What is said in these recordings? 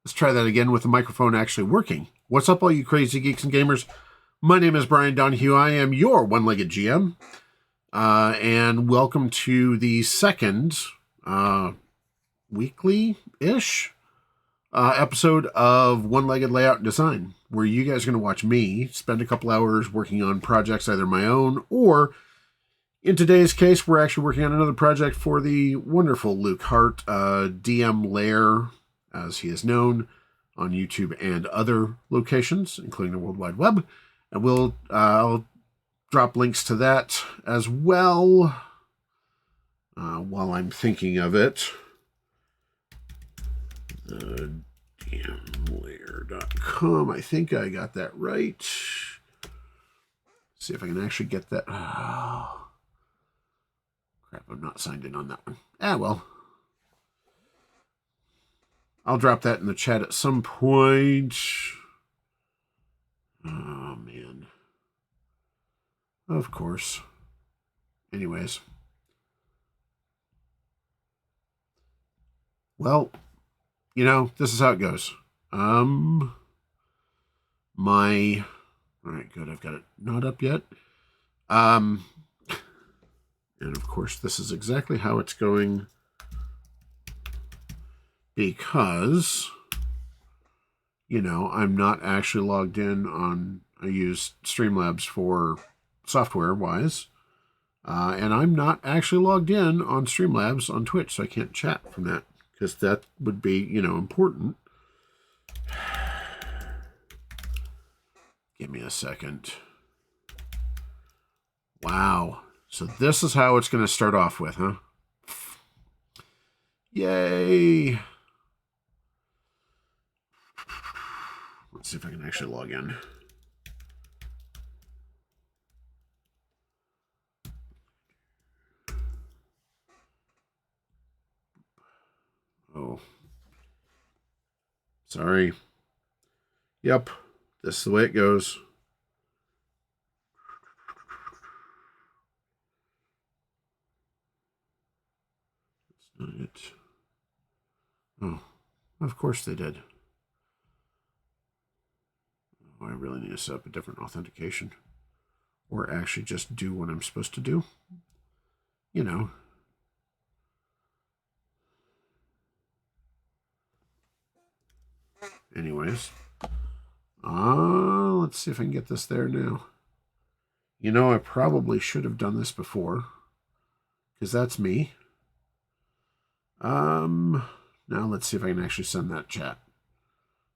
Let's try that again with the microphone actually working. What's up, all you crazy geeks and gamers? My name is Brian Donahue. I am your one-legged GM. And welcome to the second weekly-ish episode of One-Legged Layout and Design, where you guys are going to watch me spend a couple hours working on projects, either my own or, in today's case, we're actually working on another project for the wonderful Luke Hart, DM Lair, as he is known on YouTube and other locations, including the World Wide Web. And I'll drop links to that as well while I'm thinking of it. DMLair.com. I think I got that right. See if I can actually get that. Oh, crap, I'm not signed in on that one. Well. I'll drop that in the chat at some point. Oh, man. Of course. Anyways. Well, this is how it goes. All right, good. I've got it not up yet. And of course, this is exactly how it's going, because, I'm not actually logged in on, I use Streamlabs for software-wise, and I'm not actually logged in on Streamlabs on Twitch, so I can't chat from that, because that would be, important. Give me a second. Wow. So this is how it's going to start off with, huh? Yay! Let's see if I can actually log in. Oh. Sorry. Yep. This is the way it goes. That's not it. Oh. Of course they did. Oh, I really need to set up a different authentication. Or actually just do what I'm supposed to do. Anyways. Let's see if I can get this there now. I probably should have done this before, because that's me. Now let's see if I can actually send that chat.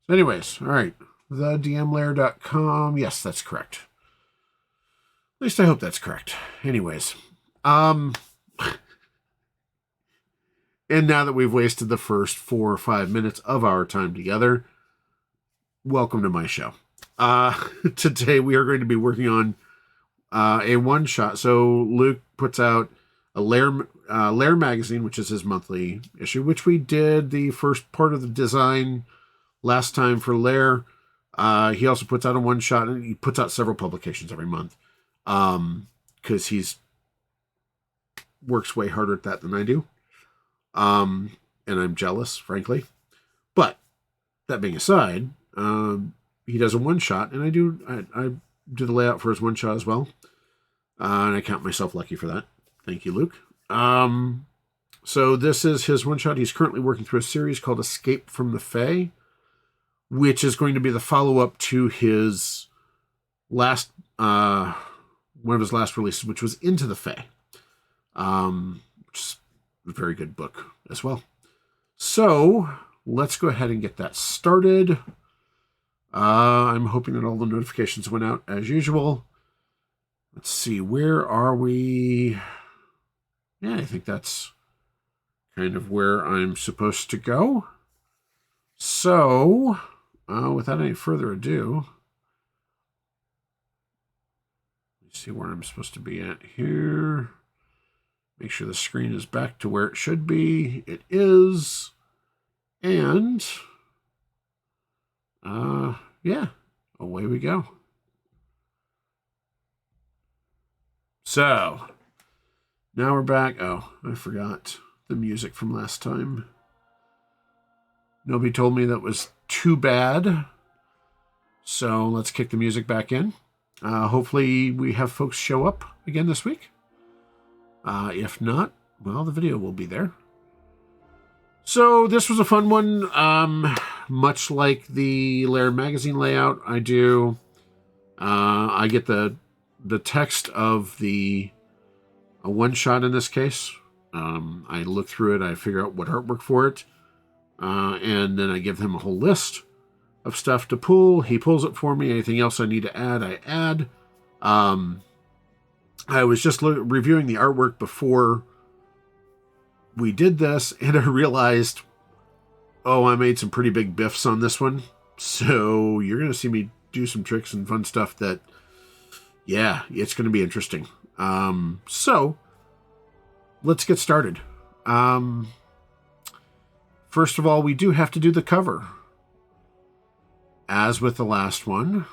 So anyways, all right. TheDMLair.com. Yes, that's correct. At least I hope that's correct. Anyways. And now that we've wasted the first 4 or 5 minutes of our time together, welcome to my show. Today we are going to be working on a one-shot. So Luke puts out a Lair magazine, which is his monthly issue, which we did the first part of the design last time for Lair. He also puts out a one-shot, and he puts out several publications every month, because he's works way harder at that than I do. And I'm jealous, frankly. But that being aside, he does a one-shot, and I do the layout for his one-shot as well. And I count myself lucky for that. Thank you, Luke. So this is his one-shot. He's currently working through a series called Escape from the Fae, which is going to be the follow-up to his last, one of his last releases, which was Into the Fae, which is a very good book as well. So let's go ahead and get that started. I'm hoping that all the notifications went out as usual. Let's see, where are we? Yeah, I think that's kind of where I'm supposed to go. So, without any further ado, let's see where I'm supposed to be at here. Make sure the screen is back to where it should be. It is. And, yeah, away we go. So, now we're back. Oh, I forgot the music from last time. Nobody told me that was too bad. So let's kick the music back in. Hopefully we have folks show up again this week. If not, well, the video will be there. So this was a fun one. Much like the Laird magazine layout, I get the text of a one-shot in this case. I look through it, I figure out what artwork for it, and then I give him a whole list of stuff to pull. He pulls it for me. Anything else I need to add, I add. I was just reviewing the artwork before we did this, and I realized, I made some pretty big biffs on this one. So you're going to see me do some tricks and fun stuff that, yeah, it's going to be interesting. So let's get started. First of all, we do have to do the cover. As with the last one,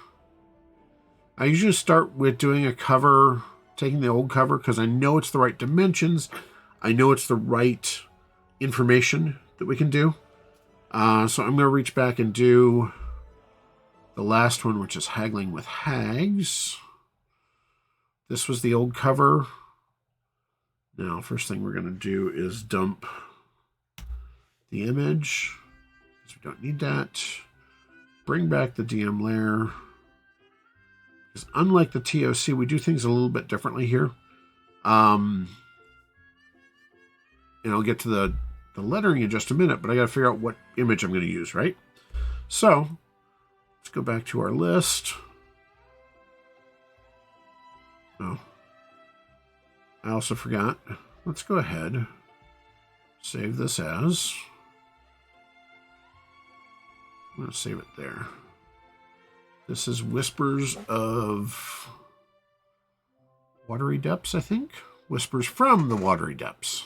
I usually start with doing a cover, taking the old cover, because I know it's the right dimensions. I know it's the right information that we can do. So I'm going to reach back and do the last one, which is Haggling with Hags. This was the old cover. Now, first thing we're going to do is dump the image, because we don't need that. Bring back the DM layer. Because unlike the TOC, we do things a little bit differently here. And I'll get to the lettering in just a minute, but I got to figure out what image I'm going to use, right? So let's go back to our list. Oh, I also forgot. Let's go ahead. Save this as. I'm going to save it there. This is Whispers of Watery Depths, I think. Whispers from the Watery Depths.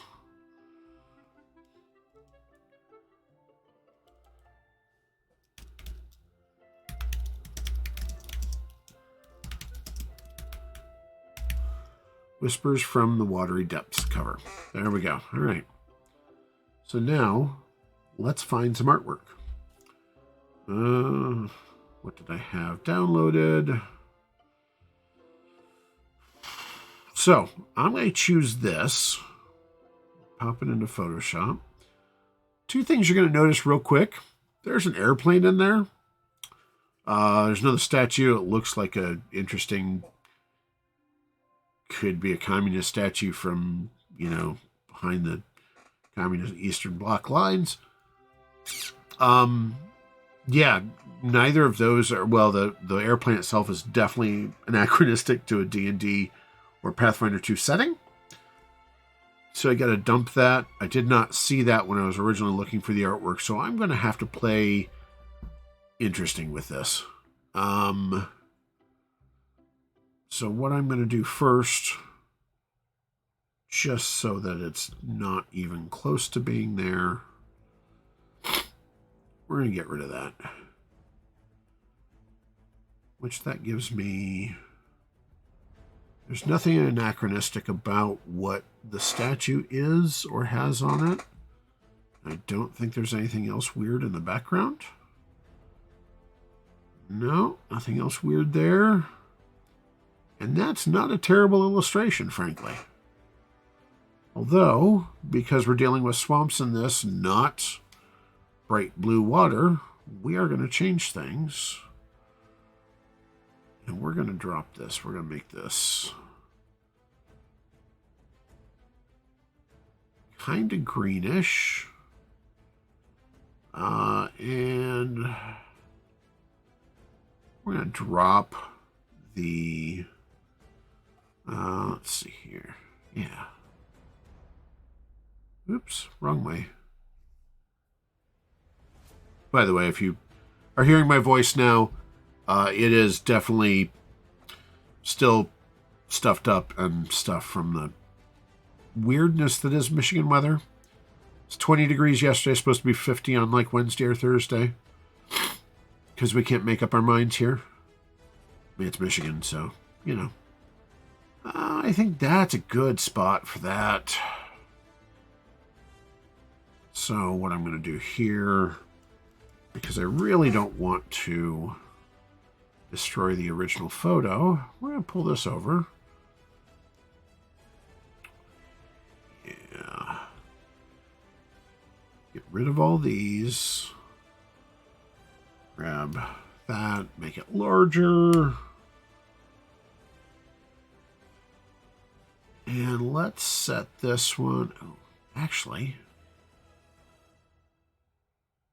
Whispers from the Watery Depths cover. There we go. All right. So now, let's find some artwork. What did I have downloaded? So, I'm going to choose this. Pop it into Photoshop. Two things you're going to notice real quick. There's an airplane in there. There's another statue. It looks like a interesting, could be a communist statue from, behind the communist Eastern Bloc lines. Yeah, neither of those are, well, the airplane itself is definitely anachronistic to a D&D or Pathfinder 2 setting. So I got to dump that. I did not see that when I was originally looking for the artwork, so I'm going to have to play interesting with this. So what I'm going to do first, just so that it's not even close to being there, we're going to get rid of that. Which that gives me... There's nothing anachronistic about what the statue is or has on it. I don't think there's anything else weird in the background. No, nothing else weird there. And that's not a terrible illustration, frankly. Although, because we're dealing with swamps in this, not bright blue water, we are going to change things. And we're going to drop this. We're going to make this kind of greenish. And we're going to drop the... let's see here. Yeah. Oops, wrong way. By the way, if you are hearing my voice now, it is definitely still stuffed up and stuff from the weirdness that is Michigan weather. It's 20 degrees yesterday, supposed to be 50 on like Wednesday or Thursday. Because we can't make up our minds here. I mean, it's Michigan, so, you know. I think that's a good spot for that. So what I'm going to do here because I really don't want to destroy the original photo, we're going to pull this over. Yeah. Get rid of all these. Grab that, make it larger. And let's set this one. Oh, actually,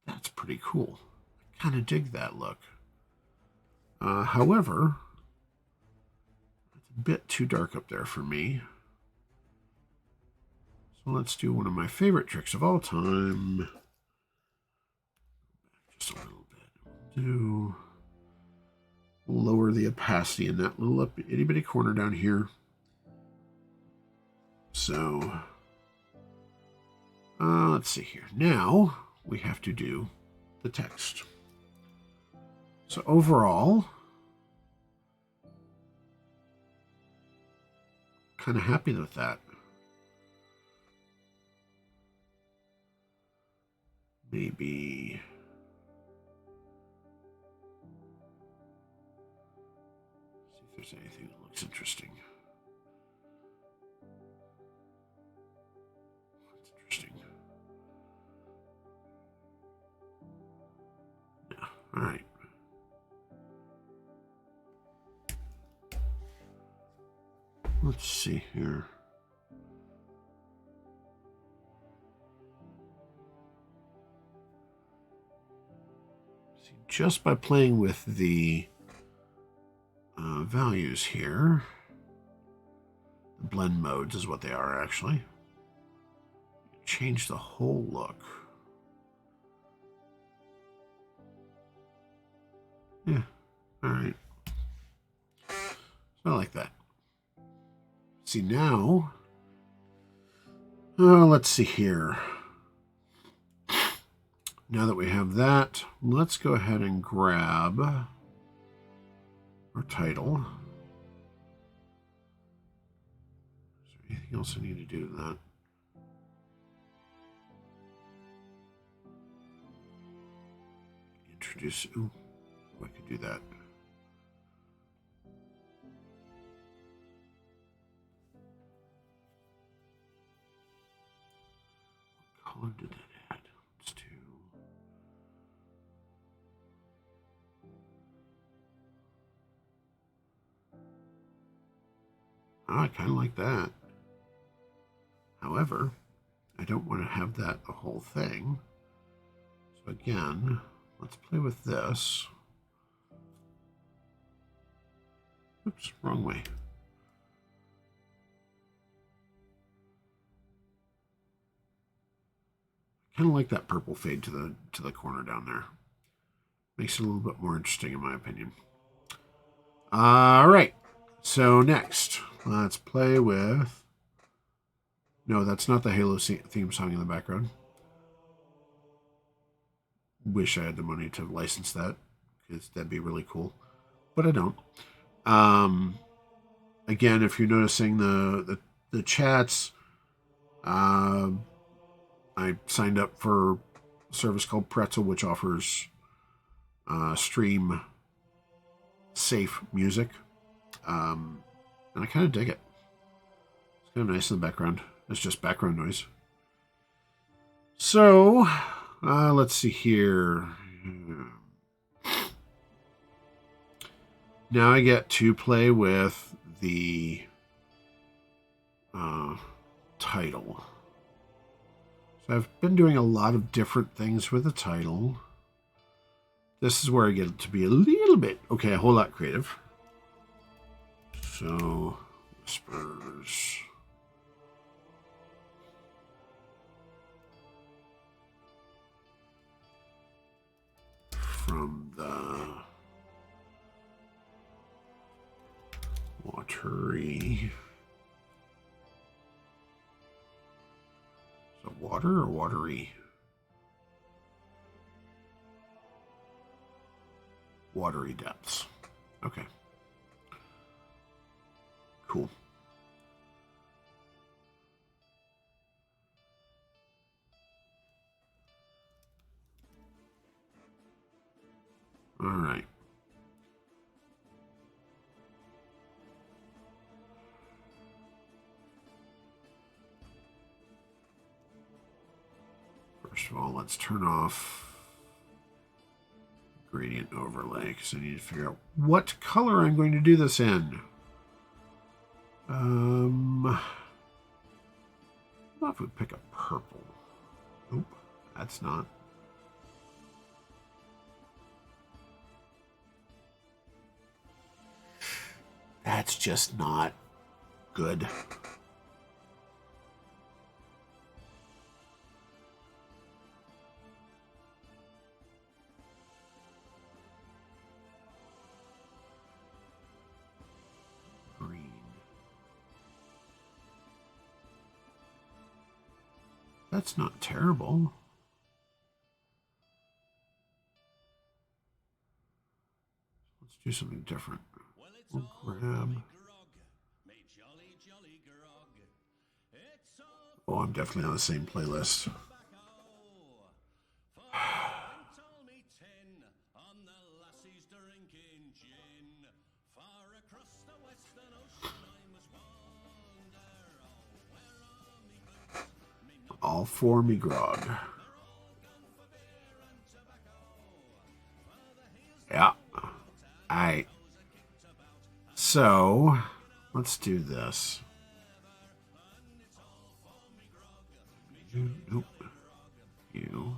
that's pretty cool. I kind of dig that look. However, it's a bit too dark up there for me. So let's do one of my favorite tricks of all time. Just a little bit. We'll lower the opacity in that little itty bitty corner down here. So, let's see here. Now we have to do the text. So overall, kind of happy with that. Maybe see if there's anything that looks interesting. That's interesting. Yeah. All right. Let's see here. See, just by playing with the values here, the blend modes is what they are actually. Change the whole look. Yeah. All right. So I like that. See now, let's see here. Now that we have that, let's go ahead and grab our title. Is there anything else I need to do to that? Introduce, ooh, I could do that. What color did that add? Let's do. Oh, I kind of like that. However, I don't want to have that the whole thing. So again, let's play with this. Oops, wrong way. Kind of like that purple fade to the corner down there. Makes it a little bit more interesting in my opinion. All right. So next, let's play with. No, that's not the Halo theme song in the background. Wish I had the money to license that, because that'd be really cool, but I don't. Again, if you're noticing the chats, I signed up for a service called Pretzel, which offers stream safe music, and I kind of dig it. It's kind of nice in the background. It's just background noise. So let's see here. Now I get to play with the title. So I've been doing a lot of different things with the title. This is where I get to be a little bit, okay, a whole lot creative. So, whispers. From the watery. Is it water or watery? Watery depths. Okay. Cool. All right. First of all, let's turn off gradient overlay because I need to figure out what color I'm going to do this in. What if we pick a purple? Nope, that's not. That's just not good. Green. That's not terrible. Let's do something different. We'll grab. Oh, I'm definitely on the same playlist. All for me grog. Yeah. Alright. So, let's do this. Nope. You.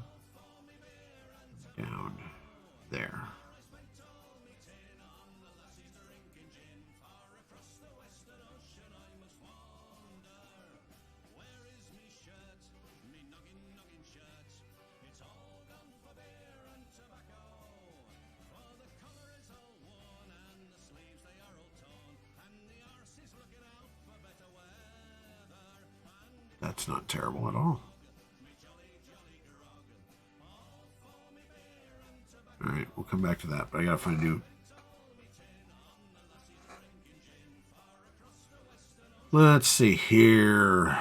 Down. There. That's not terrible at all. Alright, we'll come back to that, but I gotta find a new. Let's see here.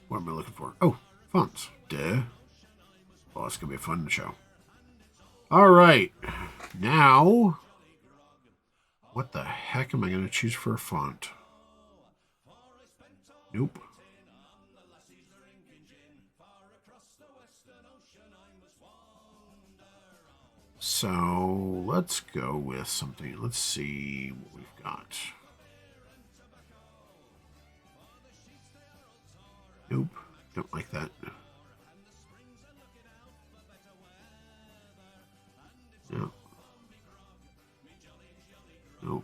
What am I looking for? Oh, fonts. Duh. Well, it's gonna be a fun show. All right, now, what the heck am I gonna choose for a font? Nope. So let's go with something. Let's see what we've got. Nope, don't like that. No. Nope.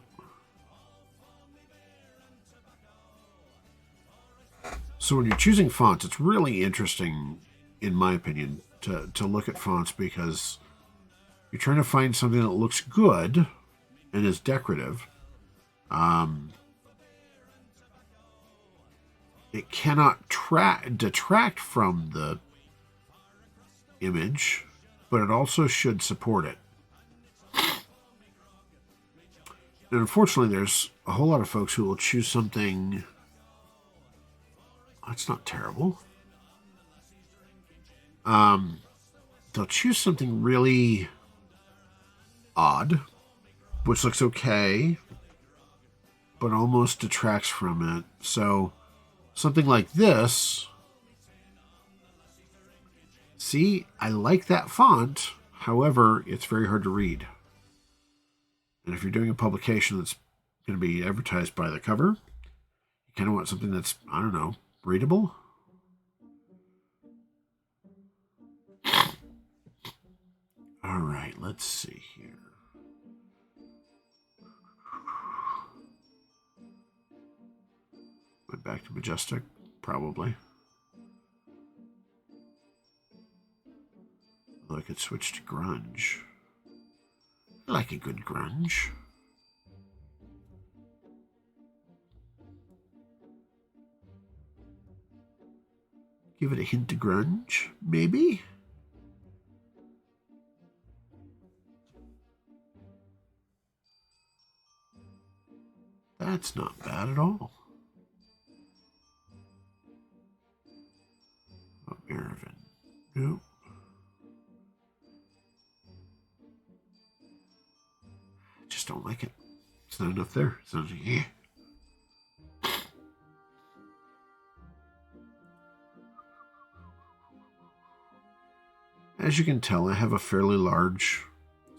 So when you're choosing fonts, it's really interesting, in my opinion, to look at fonts because you're trying to find something that looks good and is decorative. It cannot detract from the image, but it also should support it. And unfortunately, there's a whole lot of folks who will choose something. That's not terrible. They'll choose something really odd, which looks okay, but almost detracts from it. So something like this. See, I like that font. However, it's very hard to read. And if you're doing a publication that's going to be advertised by the cover, you kind of want something that's, I don't know, readable. All right, let's see here. Went back to Majestic, probably. Although I could switch to grunge. I like a good grunge. Give it a hint of grunge, maybe? That's not bad at all. Oh, Aravan. No. I just don't like it. It's not enough there. It's not, yeah. As you can tell, I have a fairly large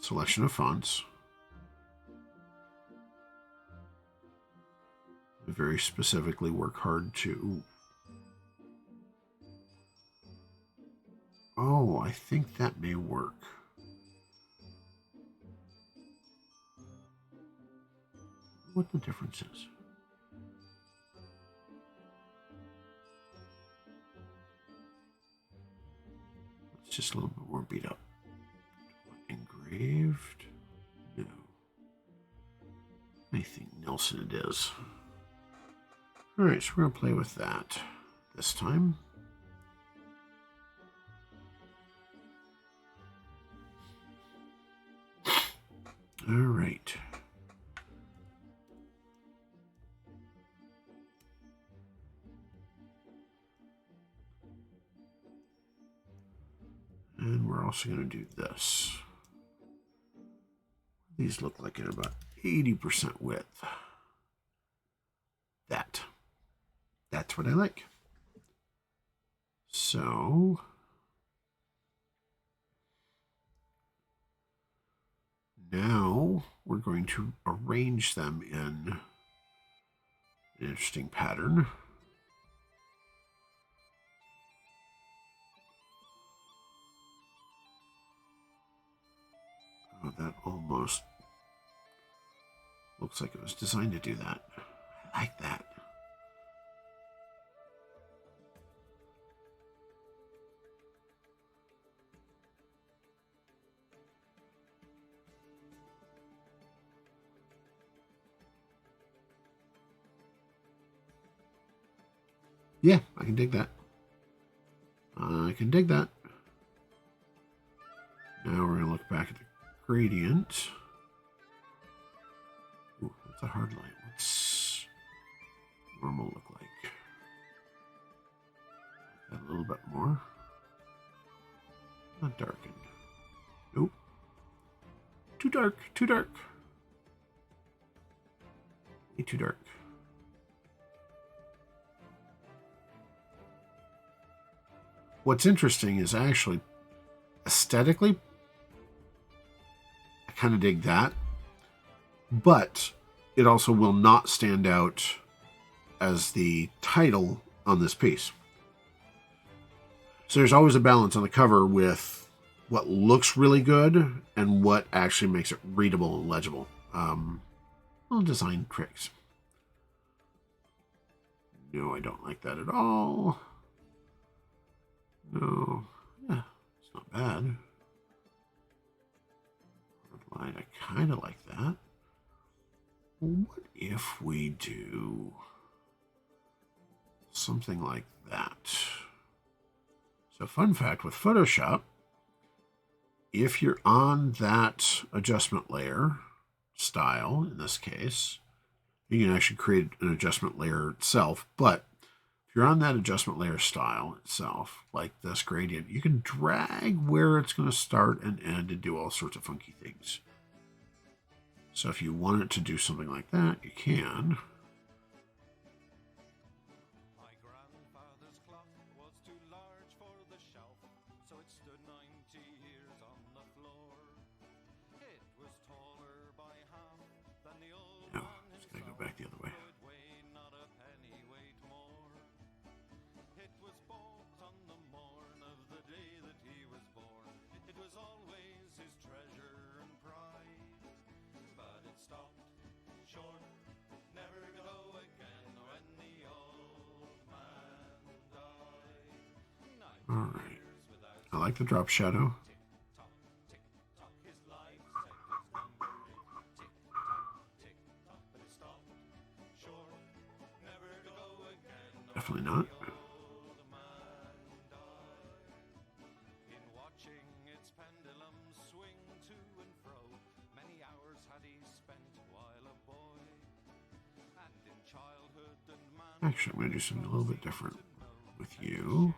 selection of fonts. I very specifically work hard to... Oh, I think that may work. What the difference is. It's just a little bit more beat up. Engraved? No. I think Nelson it is. Alright, so we're going to play with that this time. Alright. And we're also going to do this. These look like at about 80% width. That's what I like. So now we're going to arrange them in an interesting pattern. Oh, that almost looks like it was designed to do that. I like that. Yeah, I can dig that. I can dig that. Now we're going to look back at the gradient. Ooh, that's a hard line. What's normal look like? Add a little bit more. Not darkened. Nope. Too dark. Too dark. Way too dark. What's interesting is actually aesthetically, I kind of dig that, but it also will not stand out as the title on this piece. So there's always a balance on the cover with what looks really good and what actually makes it readable and legible. Little design tricks. No, I don't like that at all. No, yeah, it's not bad. Line, I kind of like that. What if we do something like that? So, fun fact with Photoshop, if you're on that adjustment layer style, in this case, you can actually create an adjustment layer itself, but you're on that adjustment layer style itself, like this gradient, you can drag where it's going to start and end and do all sorts of funky things. So if you want it to do something like that, you can. My grandfather's clock was too large for the shelf, so it stood 90 years on the floor. It was taller by half than the old man himself. Just gotta go back the other way. Alright. I like the drop shadow. Definitely not. Actually, I'm going to do something a little bit different with you.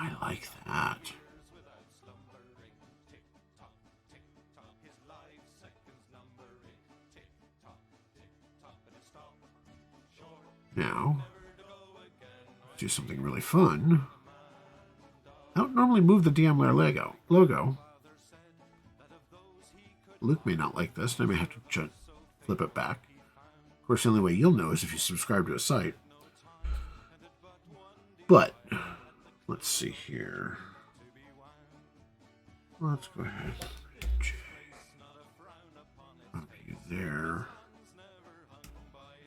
I like that. Now, let's do something really fun. I don't normally move the DM Lair logo. Luke may not like this, and I may have to flip it back. Of course, the only way you'll know is if you subscribe to a site. But, let's see here. Let's go ahead. J. Up you there.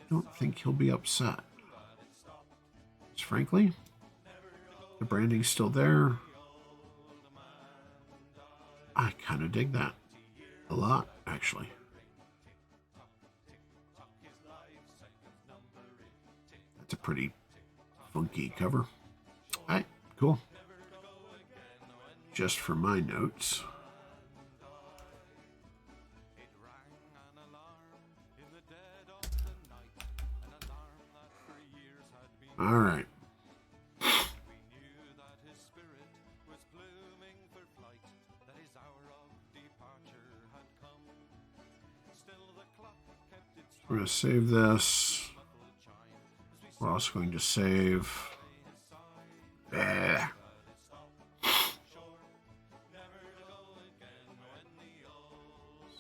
I don't think he'll be upset. Just frankly, the branding's still there. I kind of dig that. A lot, actually. That's a pretty funky cover. Alright, cool. Just for my notes. Alright. We're going to save this. We're also going to save. Save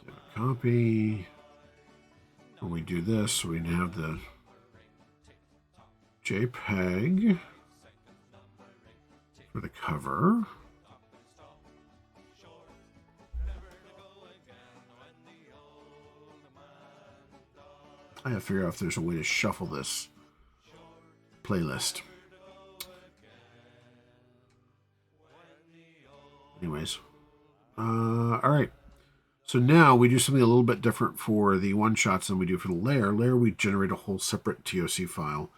a copy. When we do this, we can have the JPEG for the cover. I have to figure out if there's a way to shuffle this playlist. Anyways. Alright. So now we do something a little bit different for the one-shots than we do for the lair. Lair, we generate a whole separate TOC file.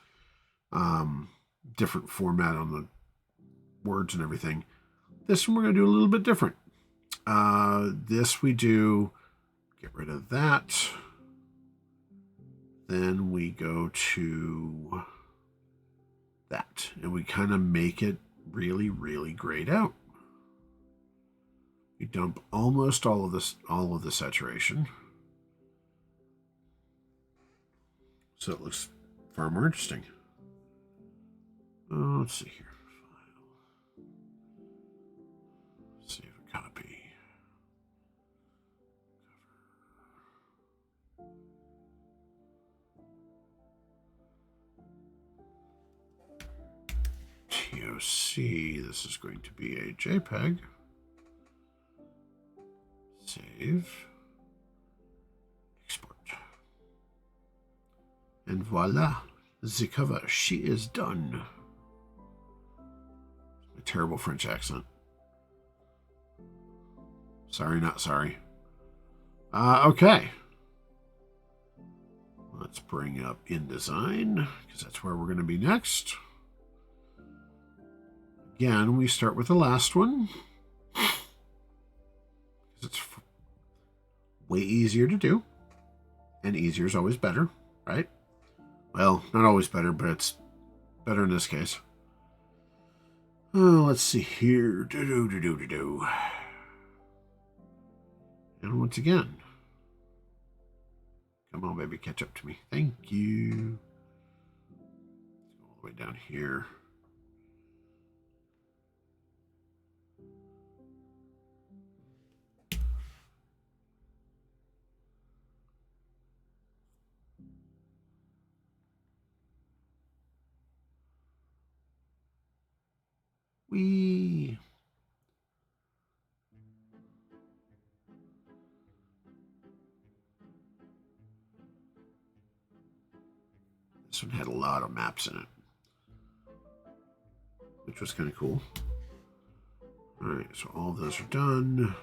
Different format on the words and everything. This one we're going to do a little bit different. This we do... Get rid of that. Then we go to that. And we kind of make it really, really grayed out. We dump almost all of the saturation. So it looks far more interesting. Let's see here. File. Save a copy. TOC. This is going to be a JPEG. Save. Export. And voila. The cover. She is done. A terrible French accent. Sorry, not sorry. Okay. Let's bring up InDesign, because that's where we're going to be next. Again, we start with the last one. It's way easier to do. And easier is always better, right? Well, not always better, but it's better in this case. Let's see here. And once again. Come on, baby, catch up to me. Thank you. Let's go all the way down here. Whee! This one had a lot of maps in it, which was kind of cool. All right, so all of those are done.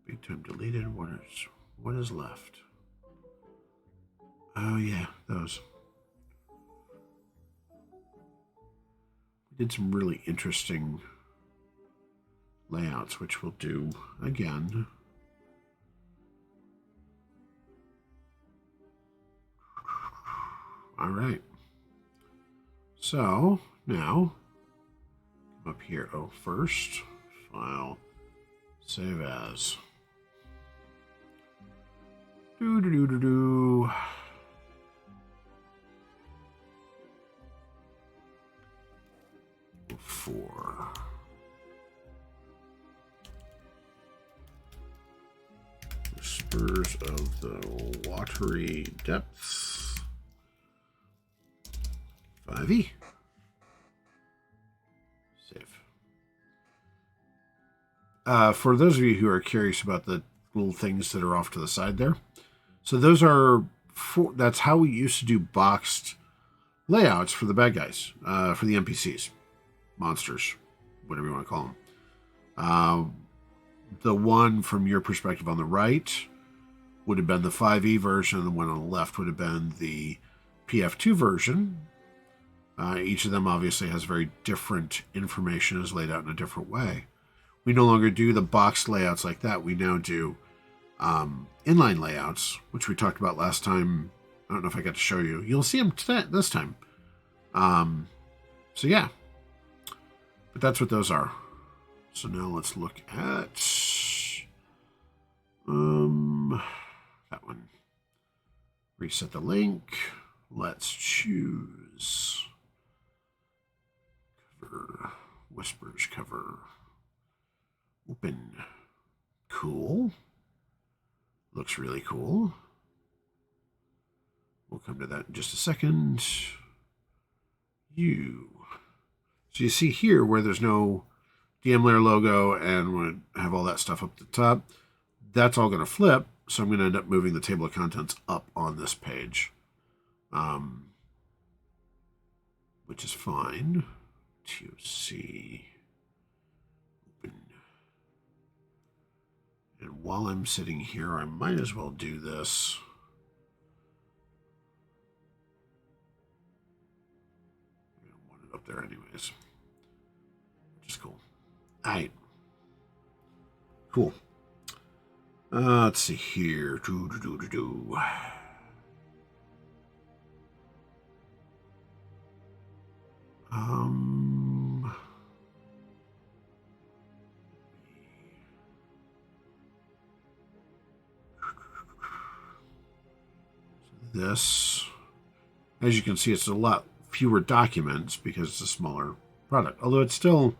Big time deleted. What is left? Oh, yeah, those. We did some really interesting layouts, which we'll do again. All right. So now, come up here. Oh, first, file, save as. Do. Four. Whispers of the Watery Depths. 5e. Save. For those of you who are curious about the little things that are off to the side there, so those are that's how we used to do boxed layouts for the bad guys, for the NPCs, monsters, whatever you want to call them. The one from your perspective on the right would have been the 5e version, and the one on the left would have been the PF2 version. Each of them obviously has very different information, is laid out in a different way. We no longer do the box layouts like that. We now do inline layouts, which we talked about last time. I don't know if I got to show you. You'll see them this time. So yeah, but that's what those are. So now let's look at that one. Reset the link. Let's choose cover, whispers cover. Open. Cool. Looks really cool. We'll come to that in just a second. So you see here where there's no DM Lair logo and we have all that stuff up at the top. That's all going to flip. So I'm going to end up moving the table of contents up on this page. Which is fine. TOC. Open. And while I'm sitting here, I might as well do this. I don't want it up there anyways. Which is cool. All right. Cool. Let's see here. This, as you can see, it's a lot fewer documents because it's a smaller product. Although it's still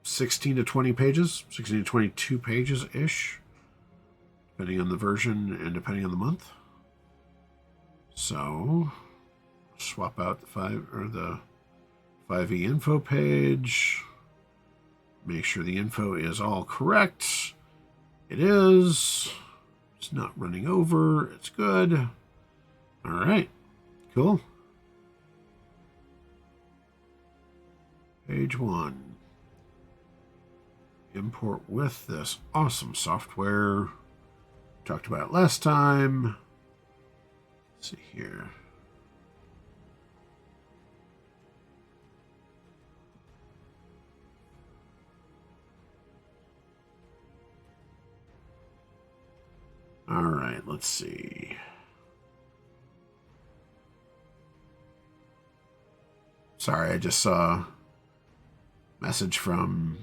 16 to 20 pages, 16 to 22 pages-ish, depending on the version and depending on the month. So, swap out the 5e info page. Make sure the info is all correct. It is. It's not running over. It's good. All right. Cool. Page 1. Import with this awesome software. Talked about it last time. Let's see here. All right, let's see. Sorry, I just saw a message from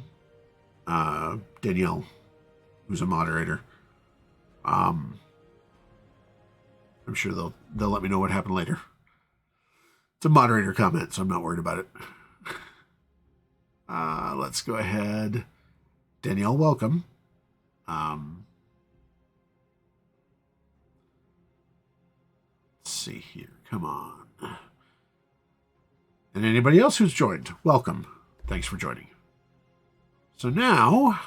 Danielle, who's a moderator. I'm sure they'll let me know what happened later. It's a moderator comment, so I'm not worried about it. Let's go ahead. Danielle, welcome. Let's see here. Come on. And anybody else who's joined, welcome. Thanks for joining. So now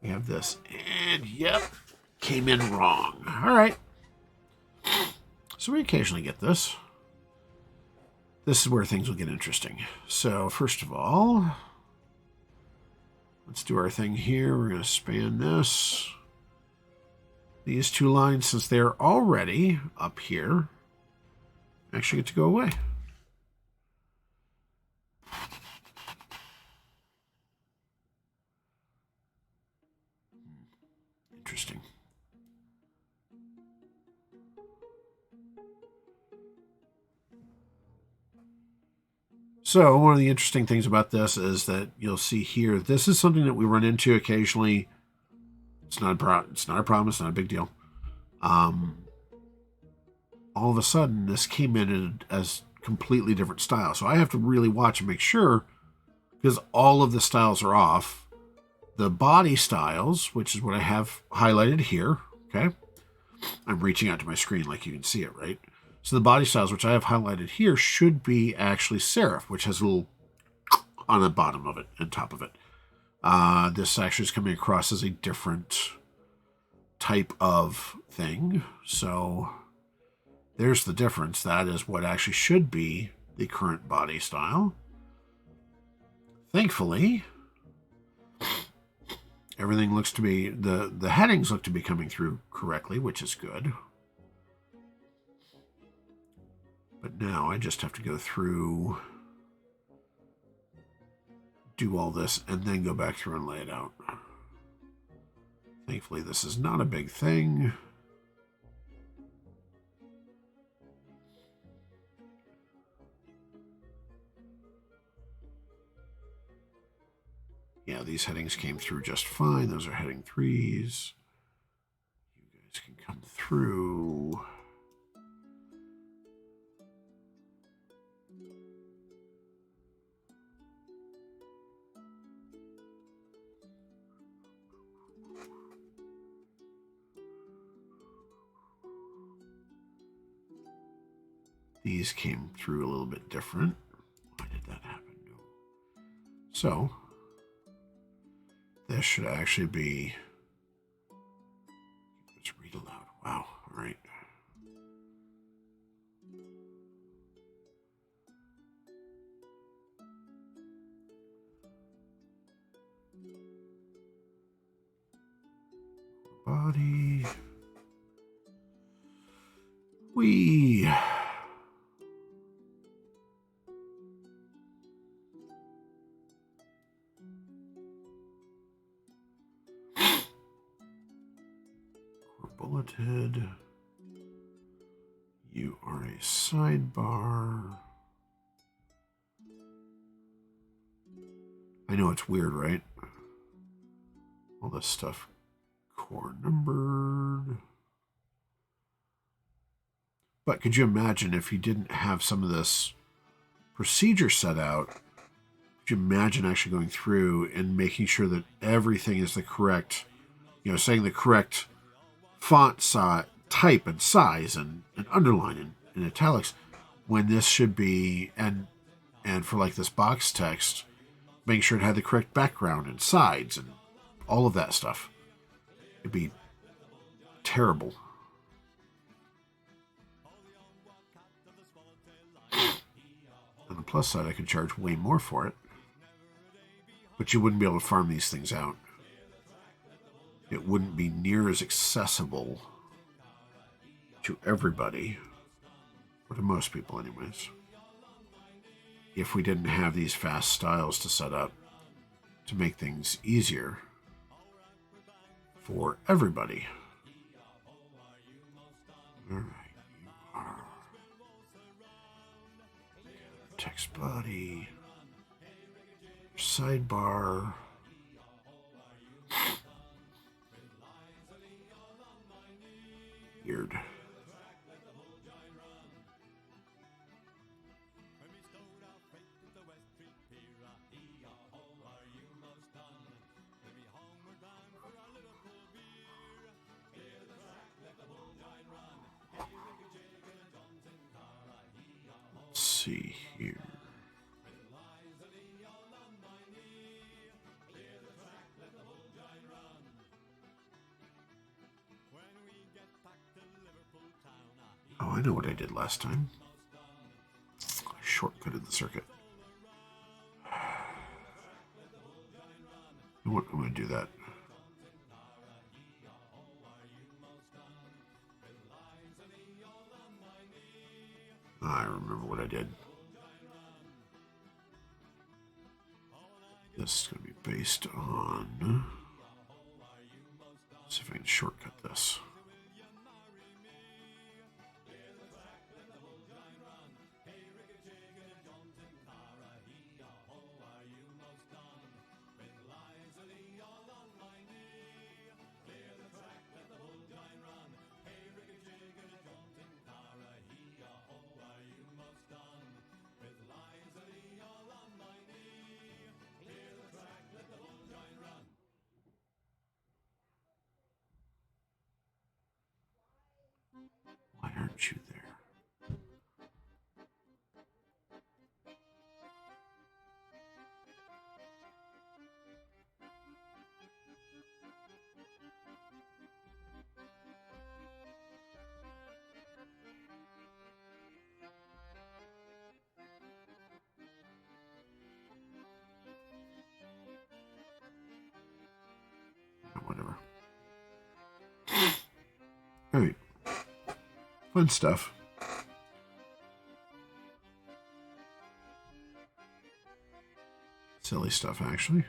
we have this. And yep, came in wrong. All right. So we occasionally get this. This is where things will get interesting. So first of all, let's do our thing here. We're going to span this. these two lines, since they're already up here, actually get to go away. Interesting. So one of the interesting things about this is that you'll see here, this is something that we run into occasionally. It's not a problem. It's not a big deal. All of a sudden, this came in as completely different style. So I have to really watch and make sure, because all of the styles are off. The body styles, which is what I have highlighted here, okay? I'm reaching out to my screen like you can see it, right? So the body styles, which I have highlighted here, should be actually serif, which has a little on the bottom of it and top of it. This actually is coming across as a different type of thing. So there's the difference. That is what actually should be the current body style. Thankfully, everything looks to be, the headings look to be coming through correctly, which is good. But now I just have to go through, do all this, and then go back through and lay it out. Thankfully, this is not a big thing. Yeah, these headings came through just fine. Those are heading 3s. You guys can come through. These came through a little bit different. Why did that happen? No. So, this should actually be, let's read aloud. Wow, all right. Body. We. Bulleted. You are a sidebar. I know it's weird, right? All this stuff core numbered. But could you imagine if you didn't have some of this procedure set out? Could you imagine actually going through and making sure that everything is the correct, saying the correct font size, type and size and underline and italics, when this should be, and for like this box text, making sure it had the correct background and sides and all of that stuff. It'd be terrible. On the plus side, I could charge way more for it, but you wouldn't be able to farm these things out. It wouldn't be near as accessible to everybody, or to most people anyways, if we didn't have these fast styles to set up to make things easier for everybody. All right, you are text body, sidebar. Weird. Let's see here. Oh, I know what I did last time. I shortcutted the circuit. I'm going to do that. remember what I did. This is going to be based on... Let's see if I can shortcut this. Why aren't you there? Whatever. All right. Fun stuff. Silly stuff, actually.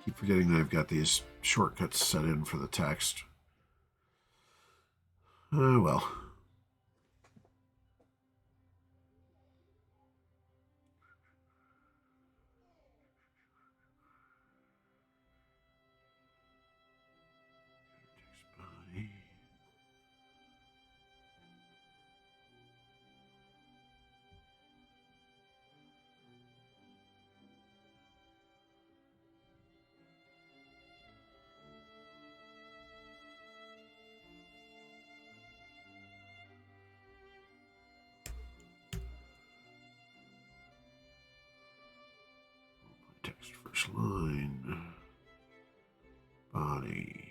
Keep forgetting that I've got these shortcuts set in for the text. Well. Text first line. Body.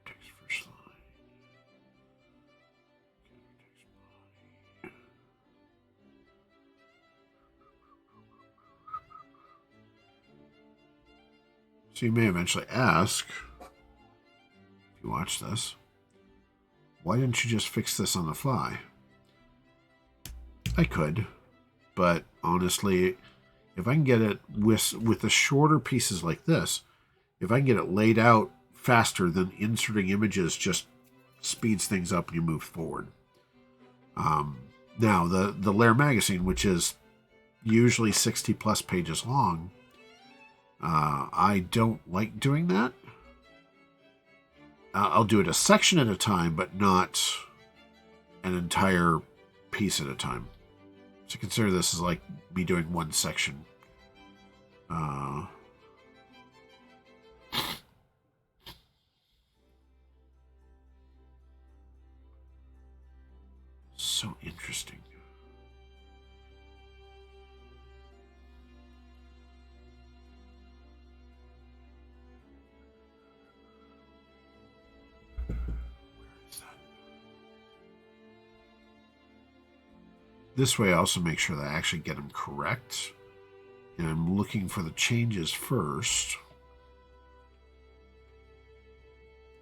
Text first line. Text body. So you may eventually ask, if you watch this, why didn't you just fix this on the fly? I could. But honestly, if I can get it with the shorter pieces like this, if I can get it laid out faster, then inserting images just speeds things up and you move forward. Now, the Lair magazine, which is usually 60 plus pages long, I don't like doing that. I'll do it a section at a time, but not an entire piece at a time. So consider this as like me doing one section. So interesting. This way I also make sure that I actually get them correct. And I'm looking for the changes first.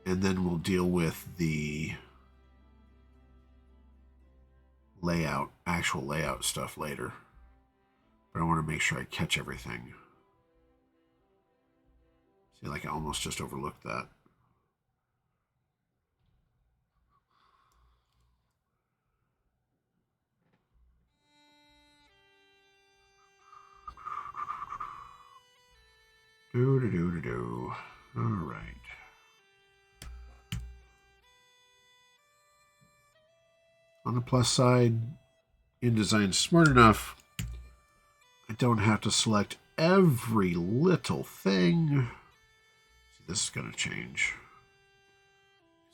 And then we'll deal with the layout, actual layout stuff later. But I want to make sure I catch everything. See, like I almost just overlooked that. Do. All right. On the plus side, InDesign's smart enough. I don't have to select every little thing. See, this is going to change.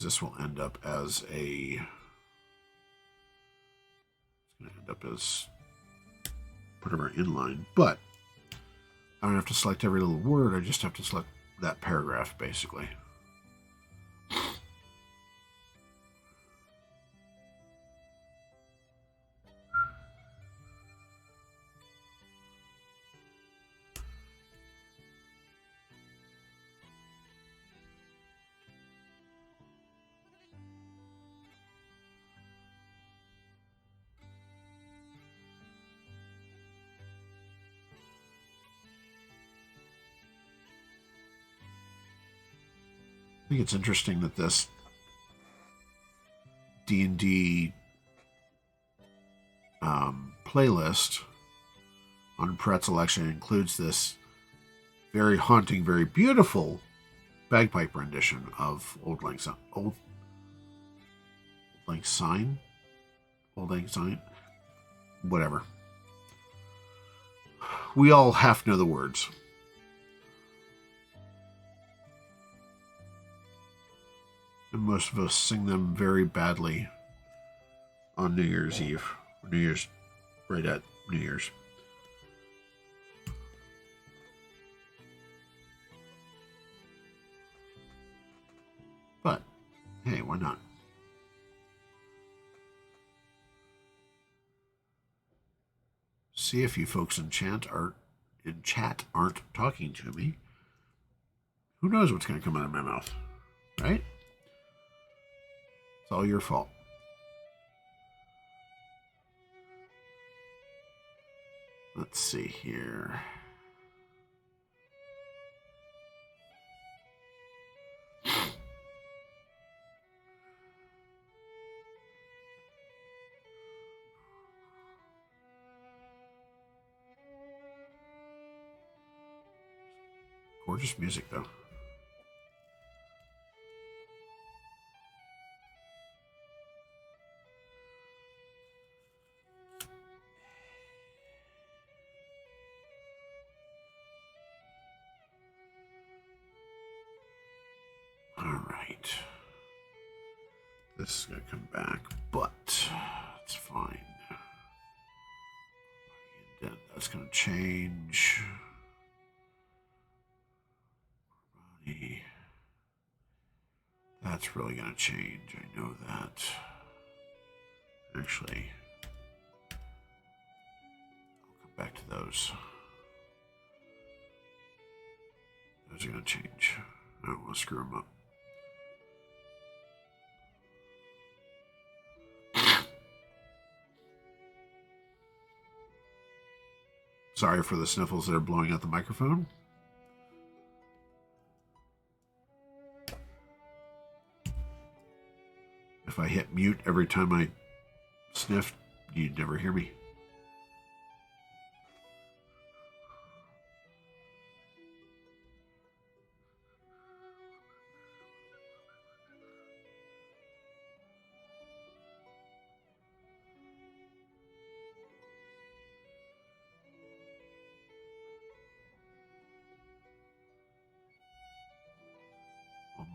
This will end up as a... It's going to end up as part of our inline, but I don't have to select every little word. I just have to select that paragraph, basically. I think it's interesting that this D&D playlist on Pretzel actually includes this very haunting, very beautiful bagpipe rendition of Auld Lang Syne, whatever. We all half know the words. And most of us sing them very badly on New Year's Eve. Right at New Year's. But, hey, why not? See if you folks in chat aren't talking to me. Who knows what's going to come out of my mouth, right? It's all your fault. Let's see here. Gorgeous music, though. All right. This is going to come back, but it's fine. That's going to change. That's really going to change. I know that. Actually, I'll come back to those. Those are going to change. I don't want to screw them up. Sorry for the sniffles that are blowing out the microphone. If I hit mute every time I sniff, you'd never hear me.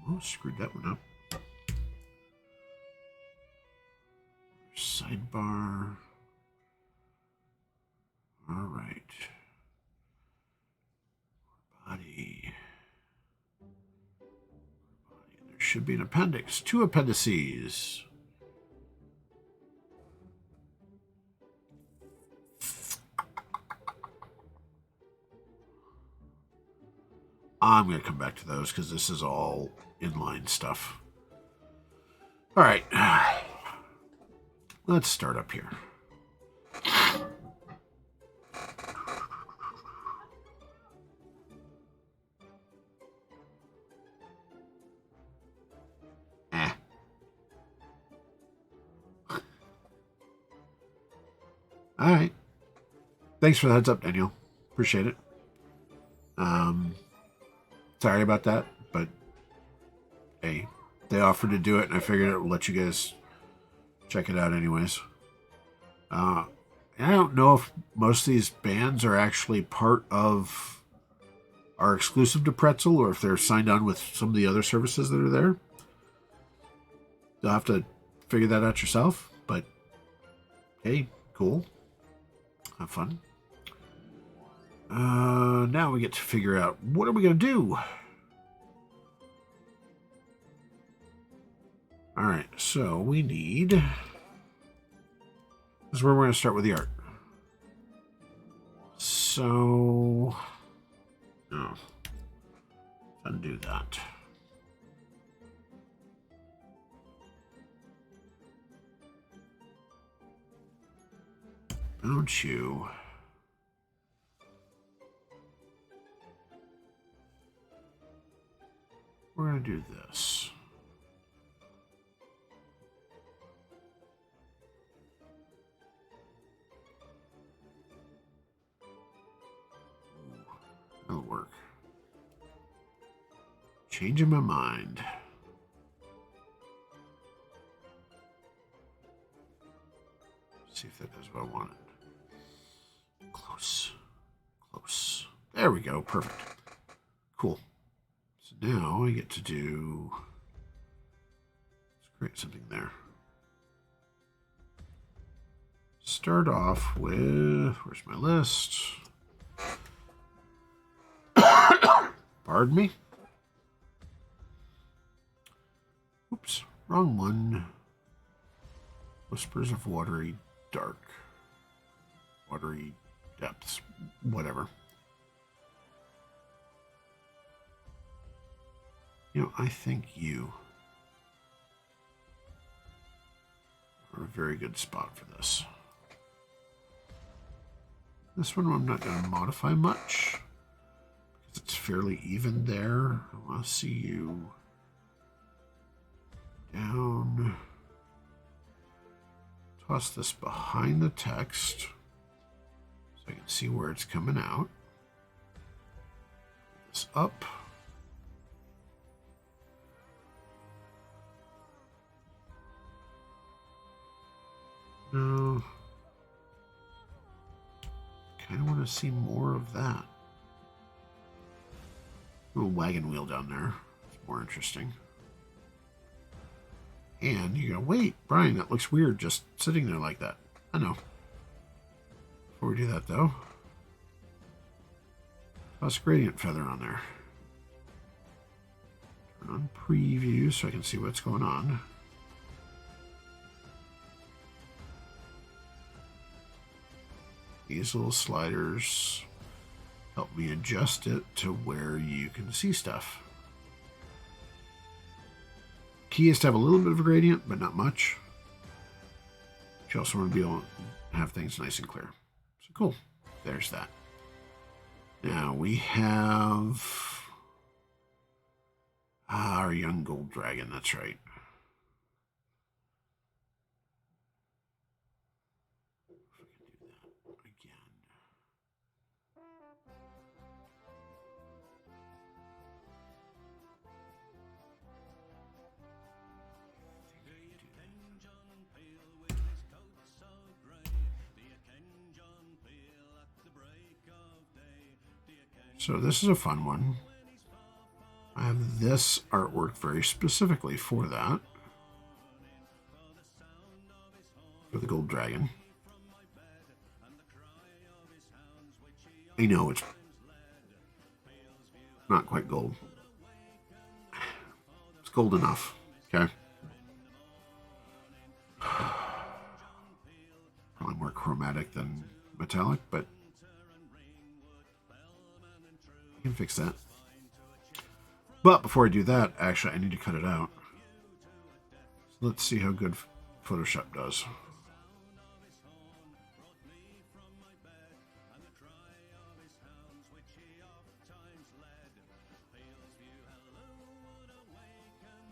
Almost screwed that one up. Sidebar. All right. Body. There should be an appendix. 2 appendices. I'm going to come back to those because this is all inline stuff. All right. Let's start up here. All right. Thanks for the heads up, Daniel. Appreciate it. Sorry about that, but hey, they offered to do it, and I figured it would let you guys check it out anyways. And I don't know if most of these bands are actually part of are exclusive to Pretzel or if they're signed on with some of the other services that are there. You'll have to figure that out yourself, but hey, cool. Have fun. Now we get to figure out what are we going to do? Alright, so we need... This is where we're going to start with the art. So... No. Undo that. Don't you... We're going to do this. That'll work. Changing my mind. See if that does what I wanted. Close. Close. There we go. Perfect. Cool. So now I get to do... Let's create something there. Start off with... Where's my list? Pardon me? Oops. Wrong one. Whispers of watery dark. Watery depths. Whatever. You know, I think you are a very good spot for this. This one I'm not going to modify much because it's fairly even there. I want to see you down. Toss this behind the text so I can see where it's coming out. This up. No. Kind of want to see more of that. A little wagon wheel down there. It's more interesting. And you go, wait, Brian, that looks weird just sitting there like that. I know. Before we do that, though, toss gradient feather on there. Turn on preview so I can see what's going on. These little sliders help me adjust it to where you can see stuff. Key is to have a little bit of a gradient, but not much. You also want to be able to have things nice and clear. So cool. There's that. Now we have our young gold dragon. That's right. So this is a fun one. I have this artwork very specifically for that. For the gold dragon. I know it's not quite gold. It's gold enough. Okay. Probably more chromatic than metallic, but I can fix that. But before I do that, actually, I need to cut it out. So let's see how good Photoshop does.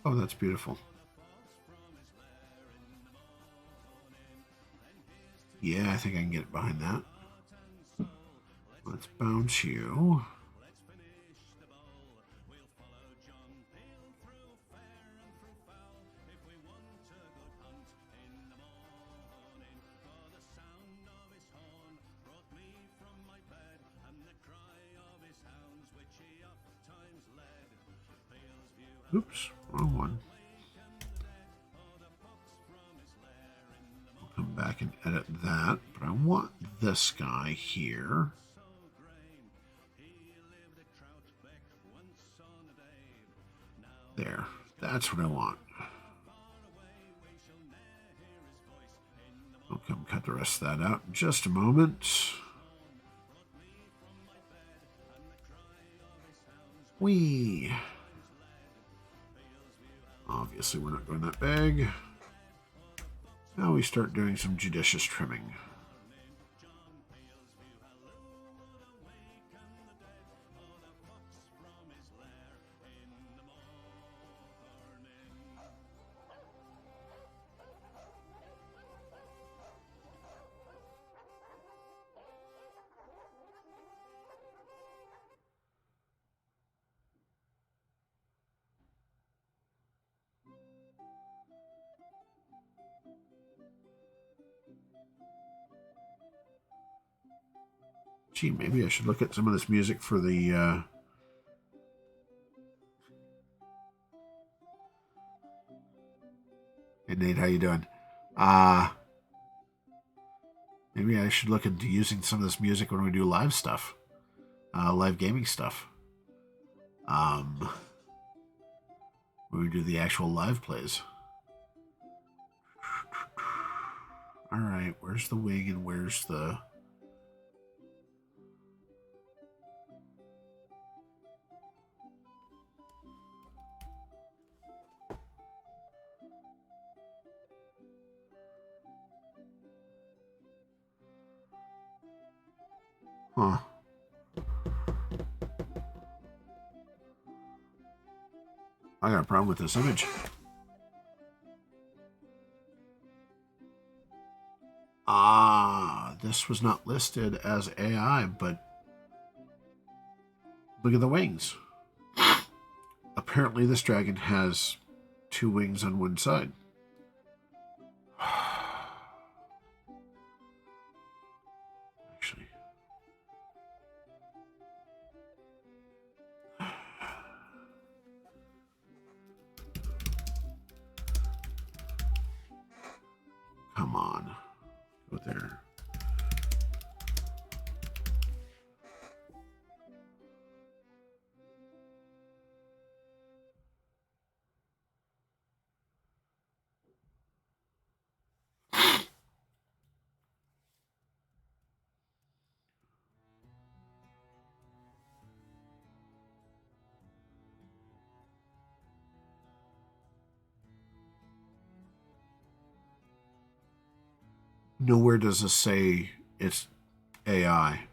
Oh, that's beautiful. Yeah, I think I can get behind that. Let's bounce you. Oops, wrong one. I'll come back and edit that, but I want this guy here. There, that's what I want. I'll come cut the rest of that out in just a moment. Whee! Obviously, we're not going that big. Now we start doing some judicious trimming. Gee, maybe I should look at some of this music for the... Hey, Nate, how you doing? Maybe I should look into using some of this music when we do live stuff. Live gaming stuff. When we do the actual live plays. Alright, where's the wing and where's the... Huh. I got a problem with this image. This was not listed as AI, but look at the wings. Apparently this dragon has 2 wings on one side. Actually. Come on. Go there. Nowhere does this say it's AI.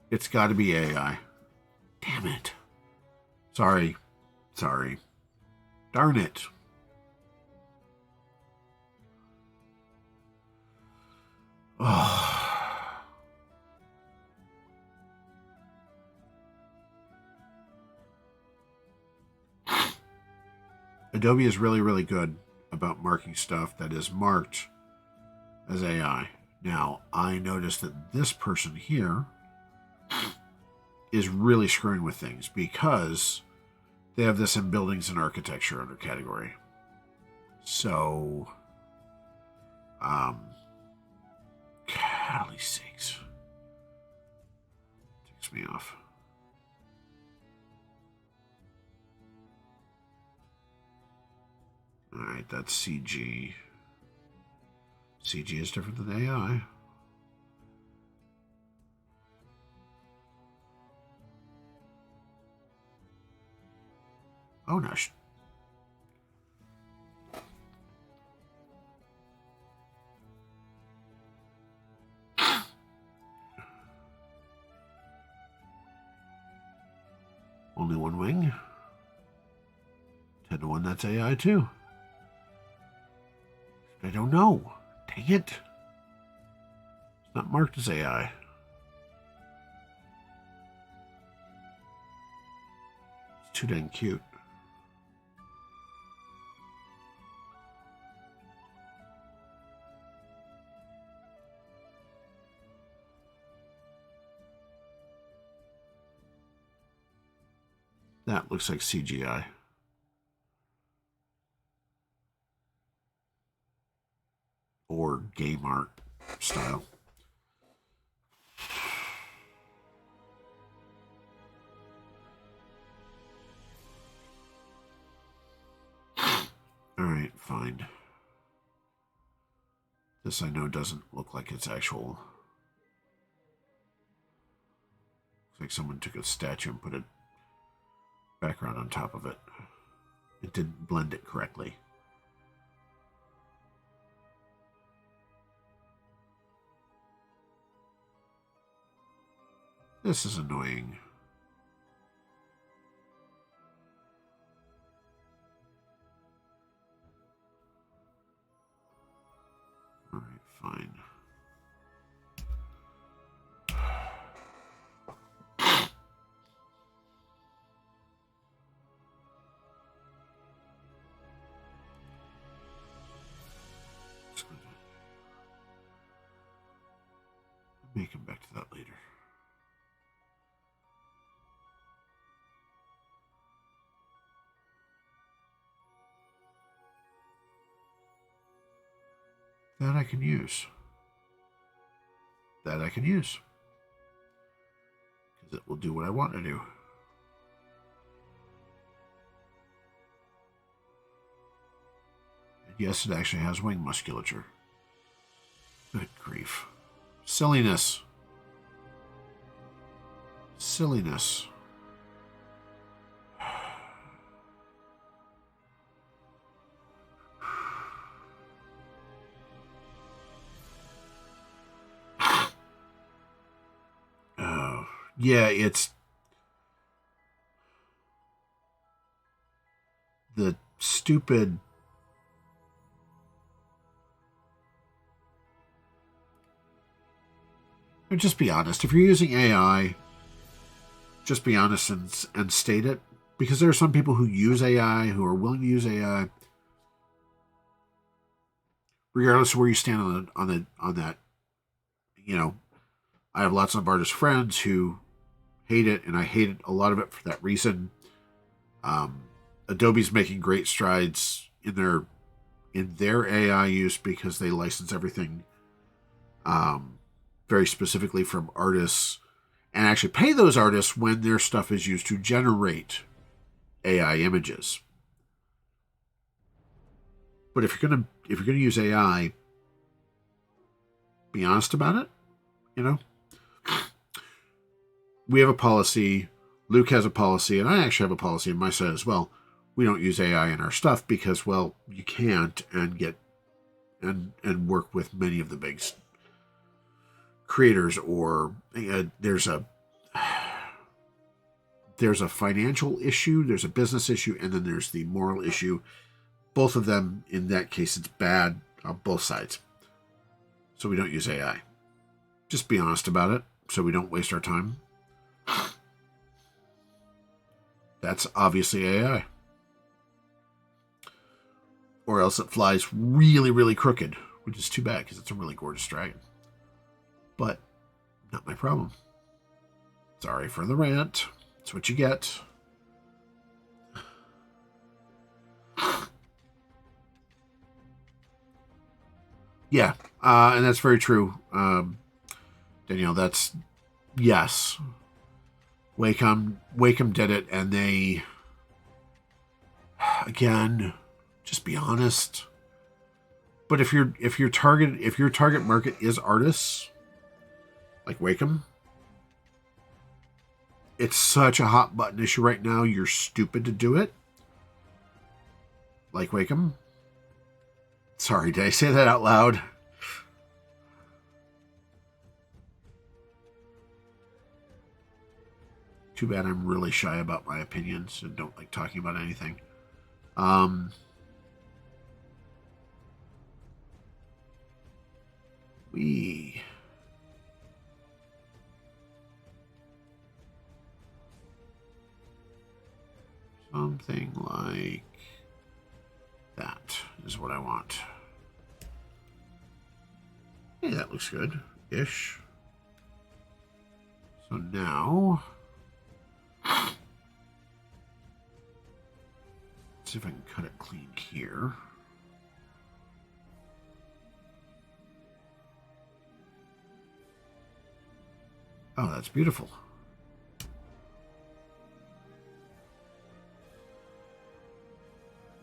It's got to be AI. Damn it. Sorry. Darn it. Oh. Adobe is really, really good about marking stuff that is marked as AI. Now, I noticed that this person here is really screwing with things because they have this in buildings and architecture under category. So, golly sakes. Takes me off. Alright, that's CG. CG is different than AI. Oh, no. Only one wing. 10 to 1, that's AI too. I don't know. Dang it. It's not marked as AI. It's too dang cute. That looks like CGI. Or game art style. Alright, fine. This I know doesn't look like it's actual. Looks like someone took a statue and put a background on top of it. It didn't blend it correctly. This is annoying. Alright, fine. I may come back to that later. That I can use. That I can use. Because it will do what I want to do. And yes, it actually has wing musculature. Good grief. Silliness. Silliness. Oh, yeah, it's the stupid. Just be honest. If you're using AI, just be honest and state it. Because there are some people who use AI, who are willing to use AI, regardless of where you stand on that. You know, I have lots of artist friends who hate it, and I hate a lot of it for that reason. Adobe's making great strides in their AI use because they license everything very specifically from artists, and actually pay those artists when their stuff is used to generate AI images. But if you're gonna use AI, be honest about it. You know, we have a policy. Luke has a policy, and I actually have a policy on my side as well. We don't use AI in our stuff because, well, you can't and get and work with many of the big creators, or there's a financial issue, there's a business issue, and then there's the moral issue. Both of them, in that case, it's bad on both sides. So we don't use AI. Just be honest about it so we don't waste our time. That's obviously AI. Or else it flies really, really crooked, which is too bad because it's a really gorgeous dragon. But not my problem. Sorry for the rant. That's what you get. Yeah, and that's very true. Danielle, that's... Yes. Wacom did it, and they... Again, just be honest. But if your target market is artists, like Wacom, it's such a hot button issue right now. You're stupid to do it. Like Wacom. Sorry, did I say that out loud? Too bad I'm really shy about my opinions and don't like talking about anything. Something like that is what I want. Hey, that looks good-ish. So now... Let's see if I can cut it clean here. Oh, that's beautiful.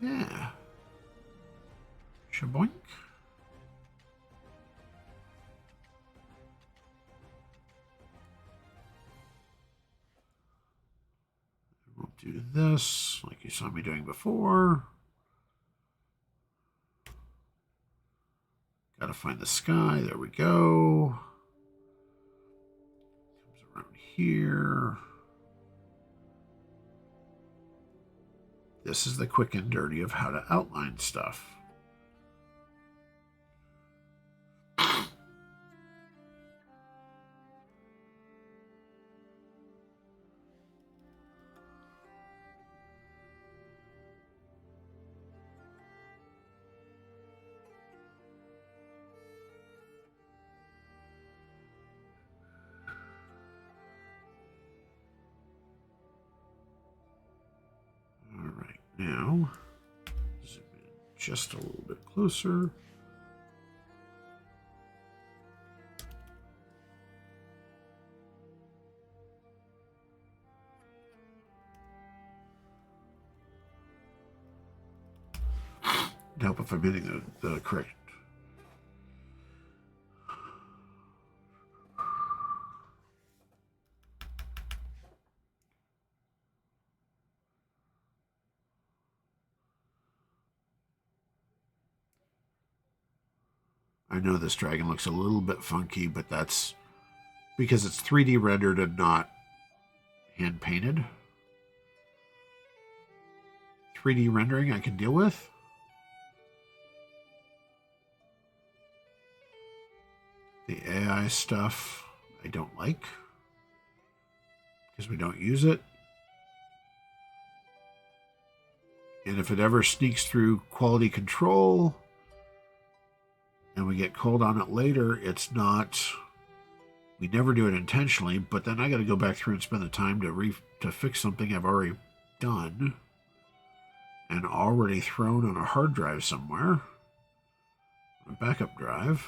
Yeah. Shaboink. We'll do this like you saw me doing before. Gotta find the sky. There we go. Comes around here. This is the quick and dirty of how to outline stuff. Now, zoom in just a little bit closer. To help if I'm hitting the correct. I know this dragon looks a little bit funky, but that's because it's 3D rendered and not hand painted. 3D rendering I can deal with. The AI stuff I don't like because we don't use it. And if it ever sneaks through quality control and we get called on it later, it's not, we never do it intentionally, but then I got to go back through and spend the time to fix something I've already done and already thrown on a hard drive somewhere, a backup drive,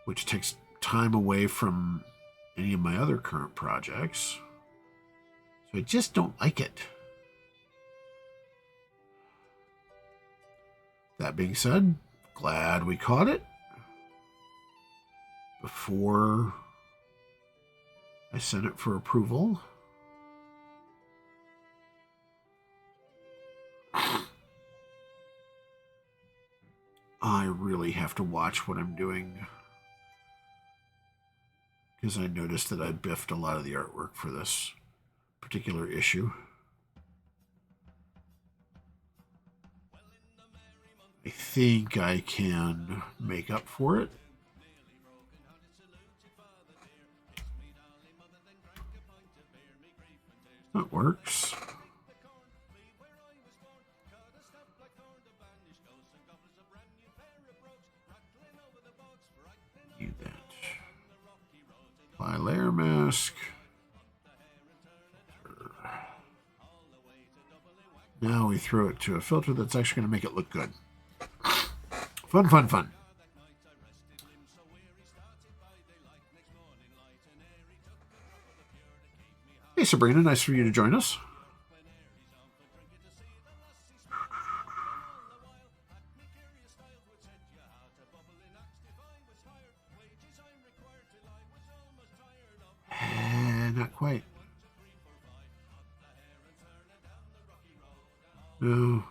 which takes time away from any of my other current projects. So I just don't like it. That being said, glad we caught it before I sent it for approval. I really have to watch what I'm doing because I noticed that I biffed a lot of the artwork for this particular issue. I think I can make up for it. That works. Need that. Apply layer mask. Now we throw it to a filter that's actually going to make it look good. Fun, fun, fun. Hey, Sabrina, nice for you to join us. Not quite. No.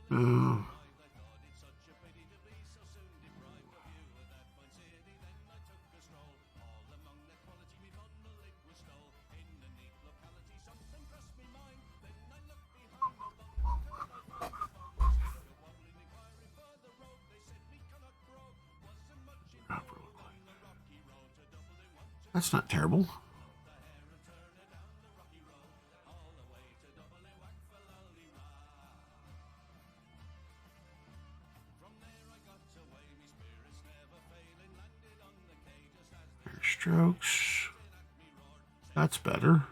No. That's not terrible. Strokes. That's better.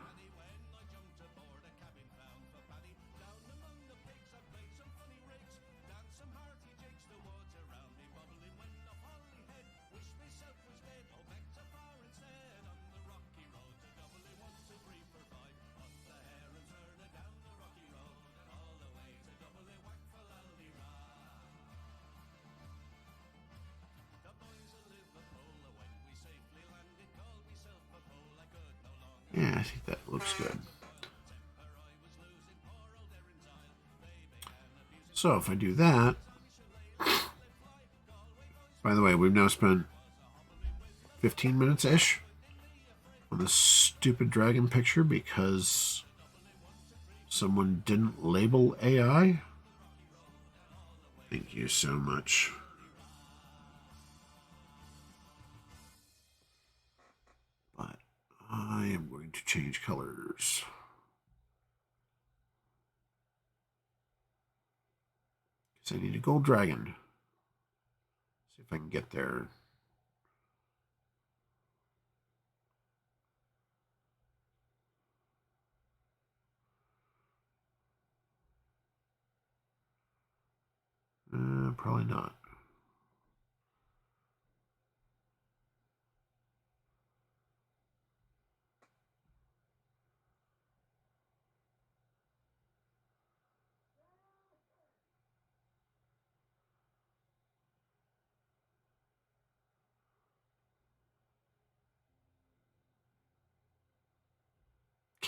Yeah, I think that looks good. So if I do that, by the way, we've now spent 15 minutes-ish on this stupid dragon picture because someone didn't label AI. Thank you so much. But I am going to change colors. Because I need a gold dragon. See if I can get there. Probably not.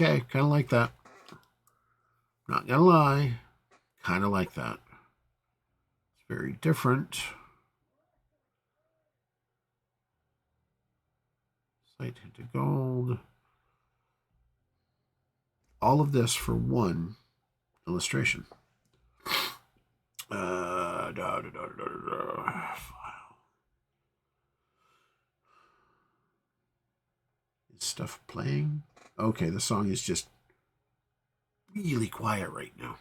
Okay, kind of like that. Not gonna lie, kind of like that. It's very different. Slight hint of gold. All of this for one illustration. File. Is stuff playing? Okay, the song is just really quiet right now.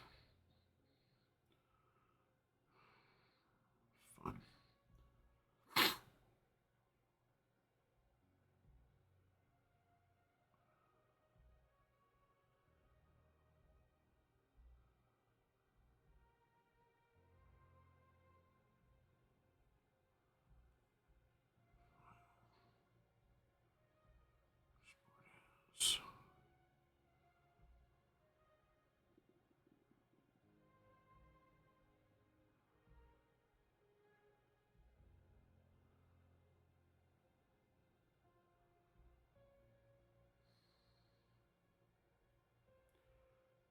Fun.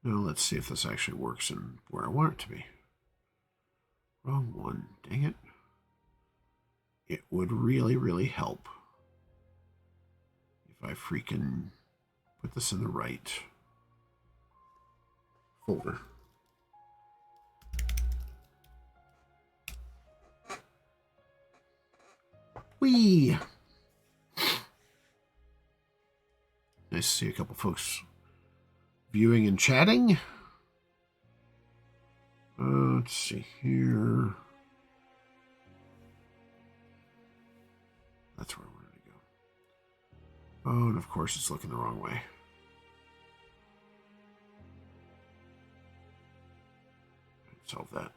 Now let's see if this actually works in where I want it to be. Wrong one. Dang it. It would really, really help if I freaking put this in the right folder. Whee! Nice to see a couple folks viewing and chatting. Let's see here. That's where I wanted to go. Oh, and of course it's looking the wrong way. Solve that.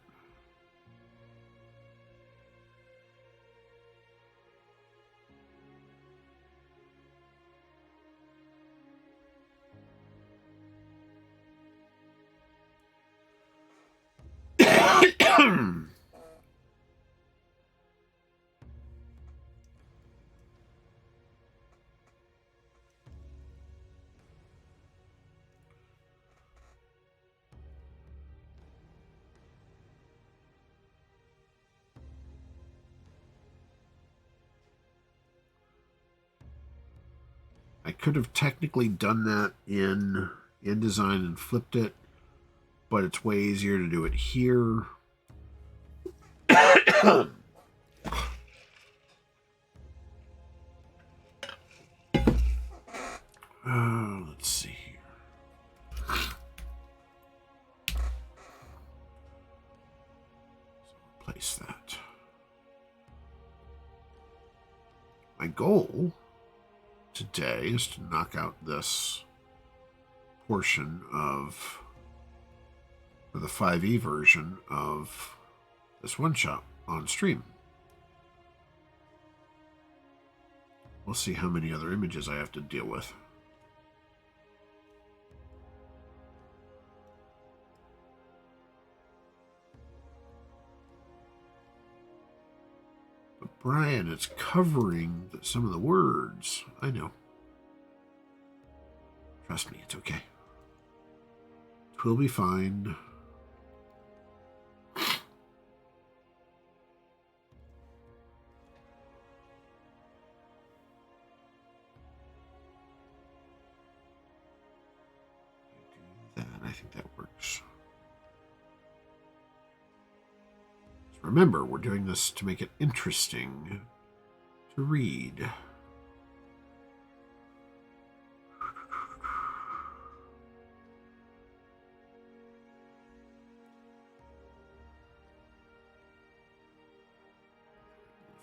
I could have technically done that in InDesign and flipped it, but it's way easier to do it here. Let's see here. So replace that. My goal today is to knock out this portion of, or the 5e version of this one-shot on stream. We'll see how many other images I have to deal with. But Brian, it's covering some of the words. I know. Trust me, it's okay. It will be fine. I think that works. Remember, we're doing this to make it interesting to read.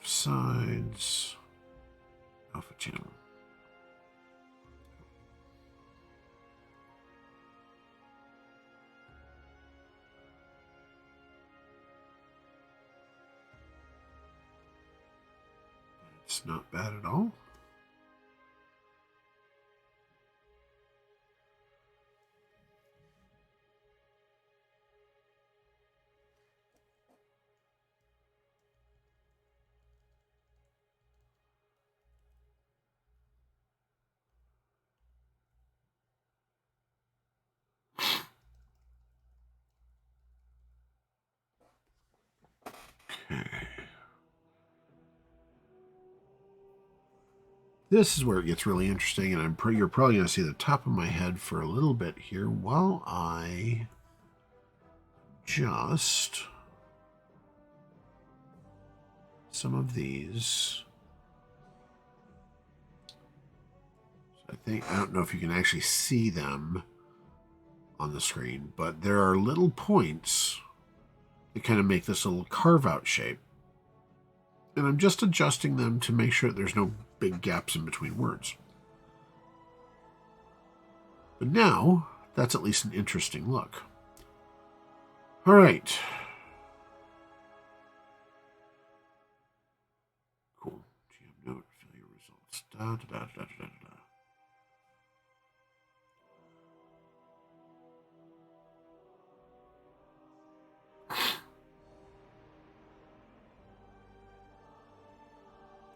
Sides, alpha channel. It's not bad at all. Okay. This is where it gets really interesting, and you're probably going to see the top of my head for a little bit here while I adjust some of these. So I don't know if you can actually see them on the screen, but there are little points that kind of make this a little carve-out shape. And I'm just adjusting them to make sure that there's no big gaps in between words. But now, that's at least an interesting look. All right. Cool. GM note, failure results. Da, da, da, da, da, da.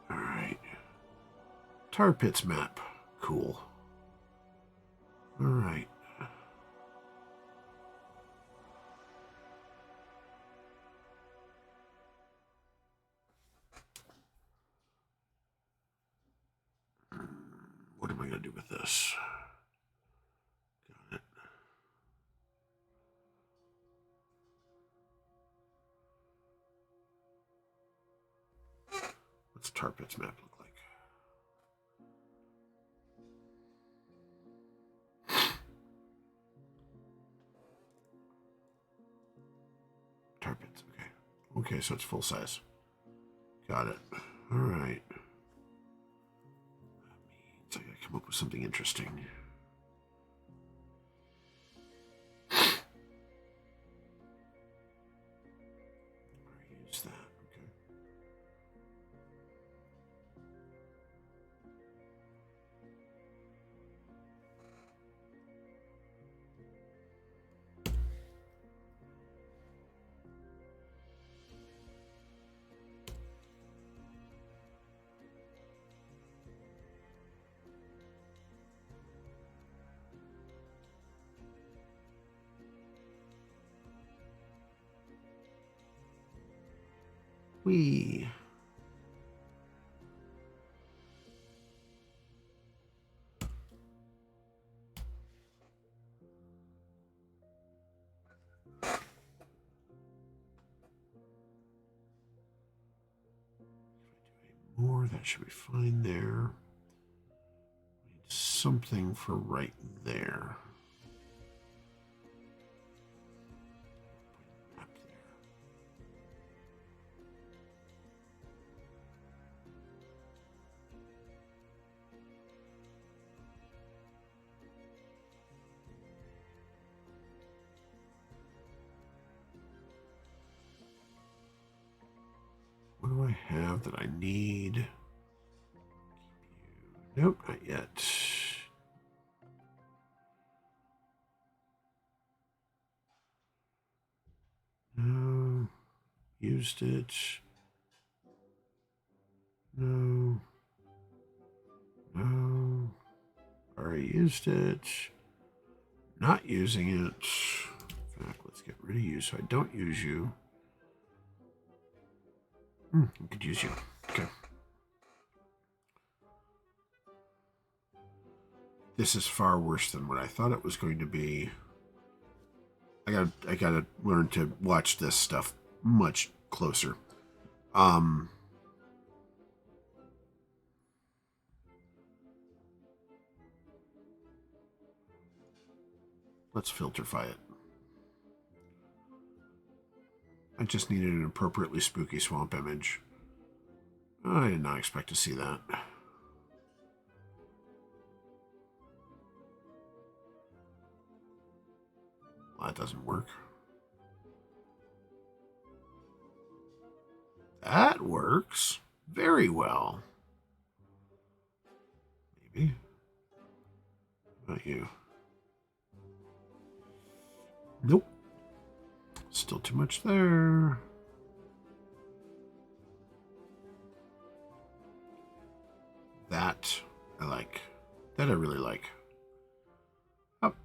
All right. Tar Pits map. Cool. All right. What am I going to do with this? Got it. What's Tar Pits map look like? Tar Pits, okay. Okay, so it's full size. Got it. All right. That means I gotta come up with something interesting. Use that, okay. Whee. More, that should be fine there. Need something for right there. Up there. have that I need? Nope, not yet. No. Used it. No. No. Already used it. Not using it. In fact, let's get rid of you so I don't use you. I could use you. Okay. This is far worse than what I thought it was going to be. I gotta learn to watch this stuff much closer. Let's filterify it. I just needed an appropriately spooky swamp image. I did not expect to see that. Well, that doesn't work. That works very well. Maybe. Not you. Nope. Still too much there. That I like. That I really like. Up.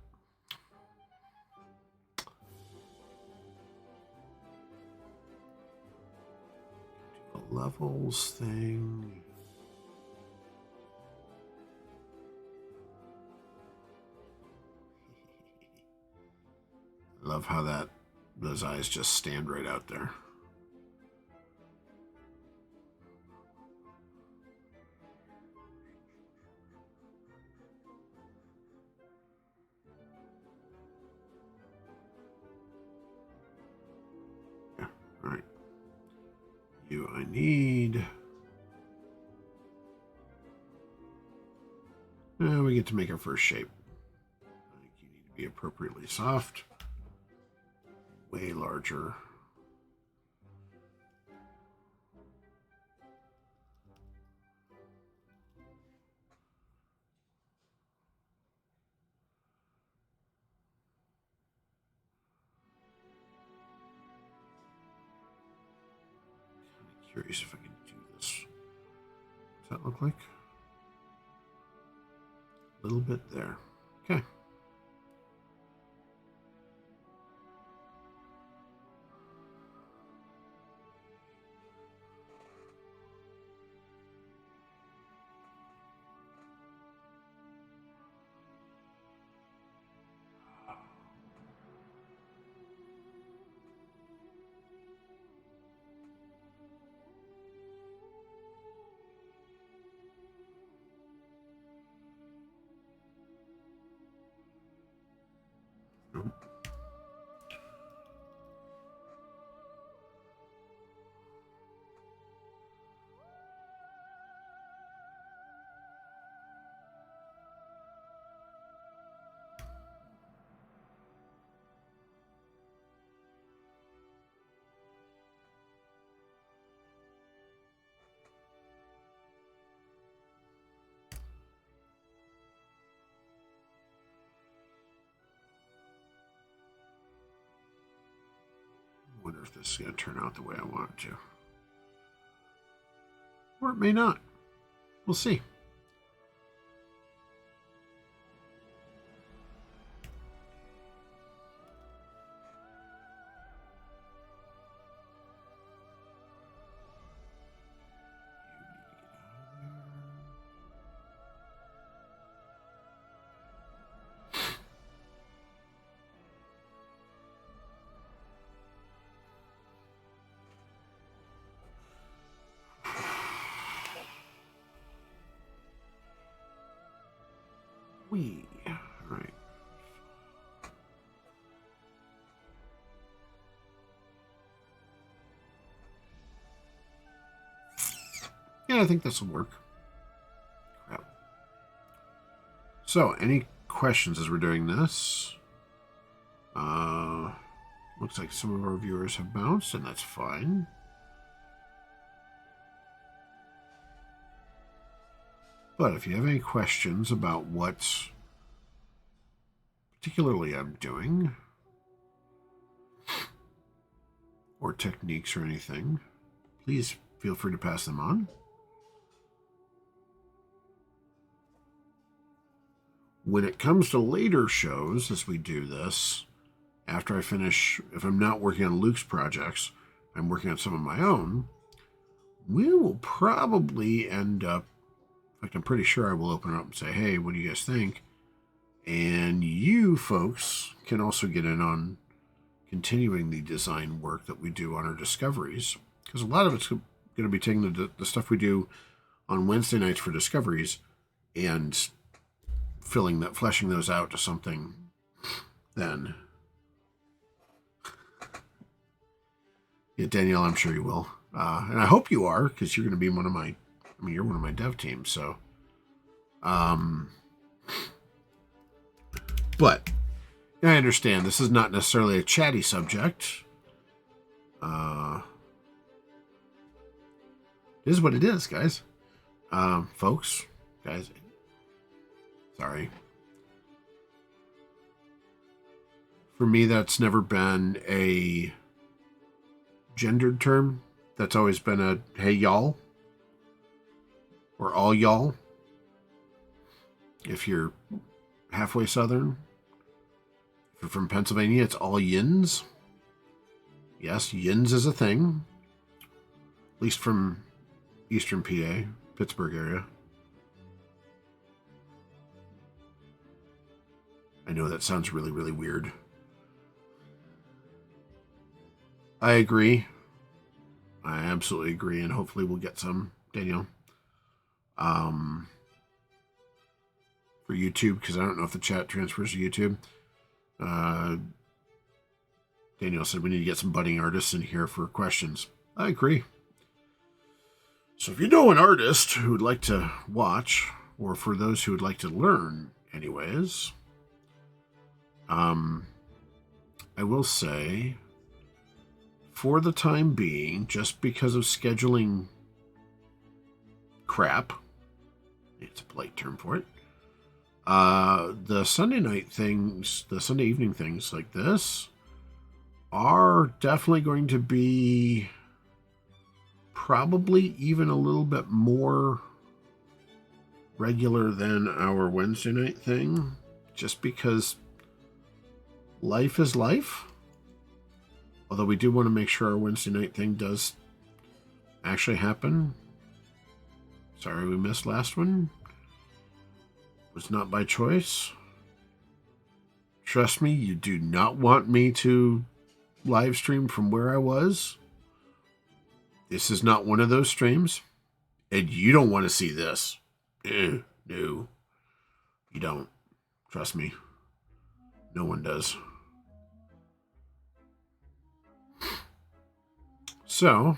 Do the levels thing. I love how those eyes just stand right out there. Yeah, all right. You I need. Now we get to make our first shape. I think you need to be appropriately soft. Way larger. Curious if I can do this. Does that look like? A little bit there. Okay. Nope. I wonder if this is going to turn out the way I want it to. Or it may not. We'll see. Right. Yeah, I think this will work. Crap. So, any questions as we're doing this? Looks like some of our viewers have bounced, and that's fine. But if you have any questions about what particularly I'm doing, or techniques or anything, please feel free to pass them on. When it comes to later shows, as we do this, after I finish, if I'm not working on Luke's projects, I'm working on some of my own, we will probably end up, in fact, I'm pretty sure I will open it up and say, hey, what do you guys think? And you folks can also get in on continuing the design work that we do on our discoveries, because a lot of it's going to be taking the stuff we do on Wednesday nights for discoveries and fleshing those out to something then. Yeah, Danielle, I'm sure you will. And I hope you are, because you're going to be you're one of my dev teams, so. But I understand this is not necessarily a chatty subject. It is what it is, guys. Folks, guys, sorry. For me, that's never been a gendered term. That's always been a, hey, y'all. Or all y'all. If you're halfway Southern. If you're from Pennsylvania, it's all yins. Yes, yins is a thing. At least from Eastern PA, Pittsburgh area. I know that sounds really, really weird. I agree. I absolutely agree, and hopefully we'll get some, Daniel. For YouTube, because I don't know if the chat transfers to YouTube. Daniel said we need to get some budding artists in here for questions. I agree. So if you know an artist who would like to watch, or for those who would like to learn anyways, I will say, for the time being, just because of scheduling crap, it's a polite term for it, the Sunday night things, the Sunday evening things like this are definitely going to be probably even a little bit more regular than our Wednesday night thing, just because life is life. Although we do want to make sure our Wednesday night thing does actually happen. Sorry we missed last one. It was not by choice. Trust me, you do not want me to live stream from where I was. This is not one of those streams. And you don't want to see this. No. You don't. Trust me. No one does. So,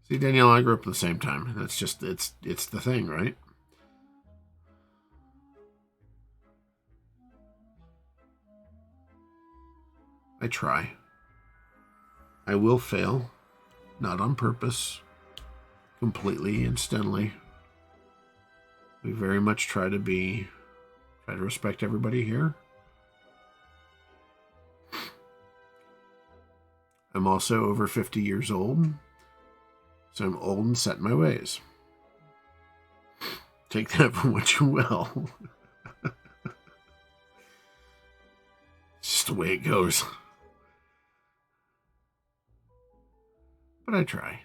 see, Danielle, I grew up at the same time. That's just, it's the thing, right? I try. I will fail. Not on purpose. Completely, instantly. We very much try to respect everybody here. I'm also over 50 years old, so I'm old and set in my ways. Take that for what you will. It's just the way it goes. But I try.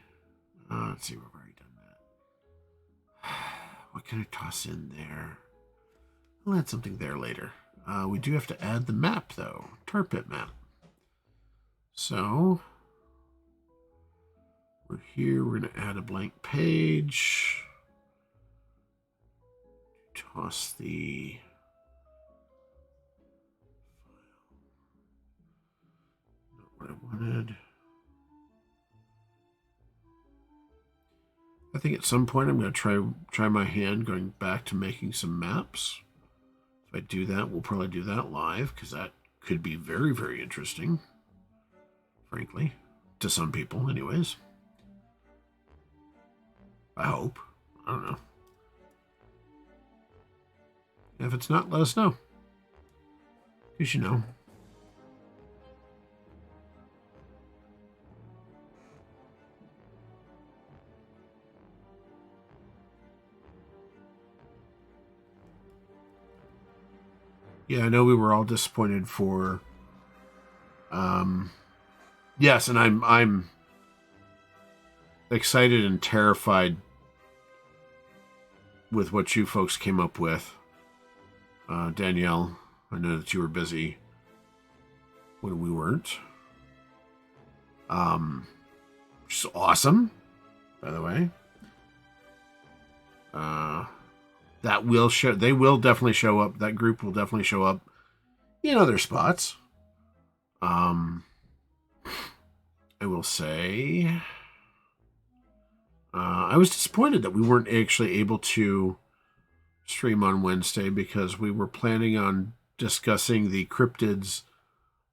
Let's see, we've already done that. What can I toss in there? I'll add something there later. We do have to add the map, though. Tar Pit map. So, we're here. We're going to add a blank page. Toss the not what I wanted. I think at some point I'm going to try my hand going back to making some maps. If I do that, we'll probably do that live, because that could be very, very interesting frankly, to some people, anyways. I hope. I don't know. If it's not, let us know. Because you know. Yeah, I know we were all disappointed for. Yes, and I'm excited and terrified with what you folks came up with. Danielle, I know that you were busy when we weren't. Which is awesome, by the way. That will show. They will definitely show up. That group will definitely show up in other spots. I will say, I was disappointed that we weren't actually able to stream on Wednesday because we were planning on discussing the cryptids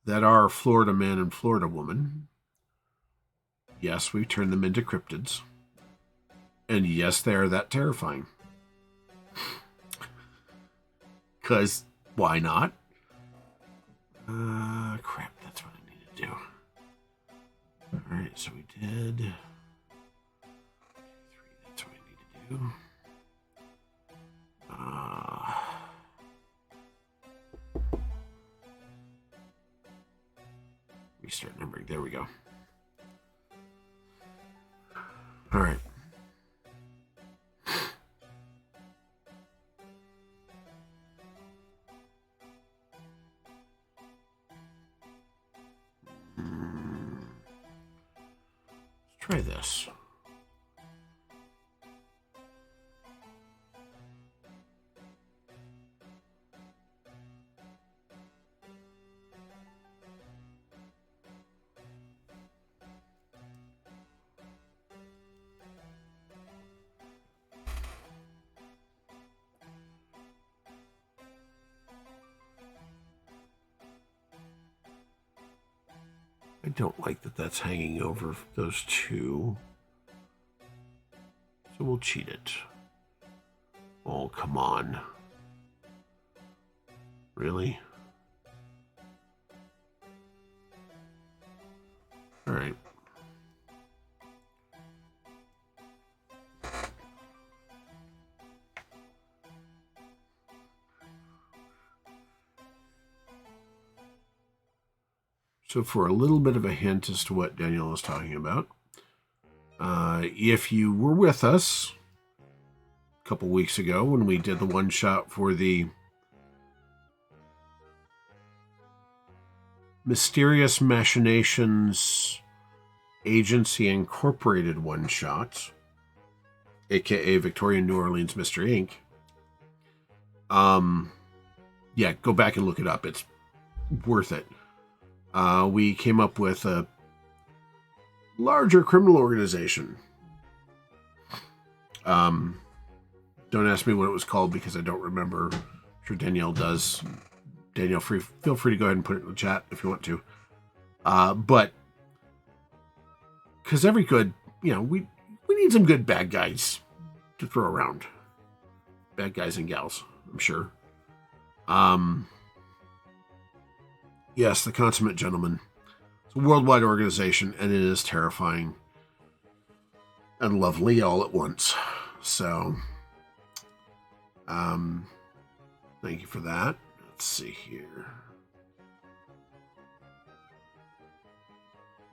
that are Florida man and Florida woman. Yes, we turned them into cryptids. And yes, they are that terrifying. Because why not? Crap, that's what I need to do. Alright, so we did 3, that's what I need to do. Restart numbering, there we go. Alright. Try this. I don't like that that's hanging over those two. So we'll cheat it. Oh, come on. Really? All right. So for a little bit of a hint as to what Danielle is talking about, if you were with us a couple weeks ago when we did the one shot for the Mysterious Machinations Agency Incorporated one shot, aka Victorian New Orleans Mystery Inc. Yeah, go back and look it up. It's worth it. We came up with a larger criminal organization. Don't ask me what it was called because I don't remember. I'm sure Danielle does. Danielle, feel free to go ahead and put it in the chat if you want to. But because every good, we need some good bad guys to throw around. Bad guys and gals, I'm sure. Yes, the Consummate Gentleman. It's a worldwide organization, and it is terrifying and lovely all at once. So, thank you for that. Let's see here.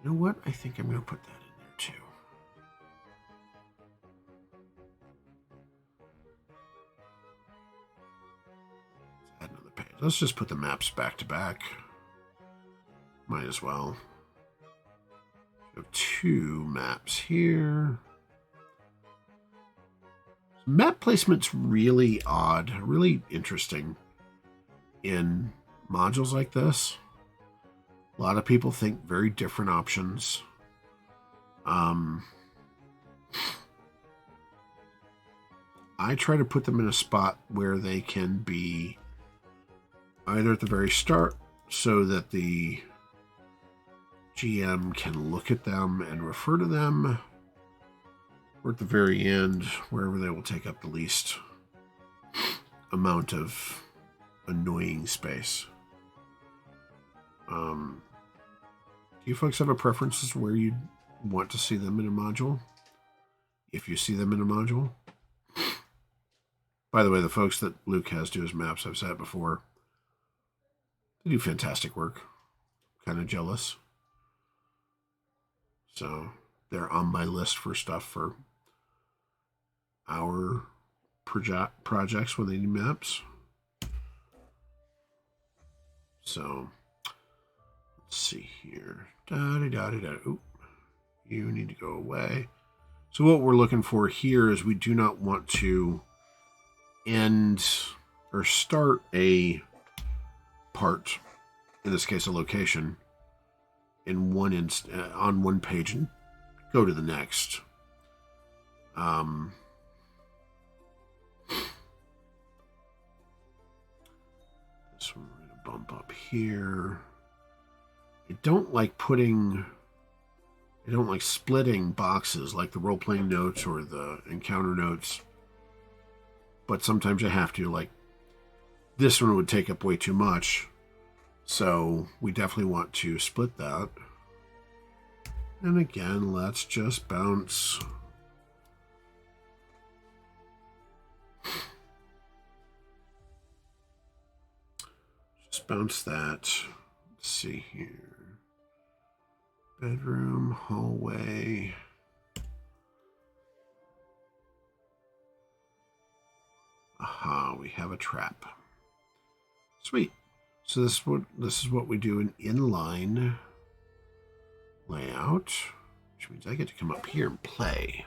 You know what? I think I'm going to put that in there too. Let's add another page. Let's just put the maps back to back. Might as well. We have 2 maps here. Map placement's really odd, really interesting in modules like this. A lot of people think very different options. I try to put them in a spot where they can be either at the very start so that the GM can look at them and refer to them, or at the very end, wherever they will take up the least amount of annoying space. Do you folks have a preference as to where you want to see them in a module? If you see them in a module? By the way, the folks that Luke has do his maps, I've said it before, they do fantastic work. Kind of jealous. So they're on my list for stuff for our projects when they need maps. So let's see here. Oop. You need to go away. So what we're looking for here is we do not want to end or start a part, in this case a location, in on one page and go to the next. This one we're going to bump up here. I don't like splitting boxes like the role-playing notes or the encounter notes. But sometimes you have to, like this one would take up way too much. So we definitely want to split that. And again, let's just bounce. Just bounce that. Let's see here. Bedroom, hallway. Aha, we have a trap. Sweet. So this is what we do in inline layout, which means I get to come up here and play.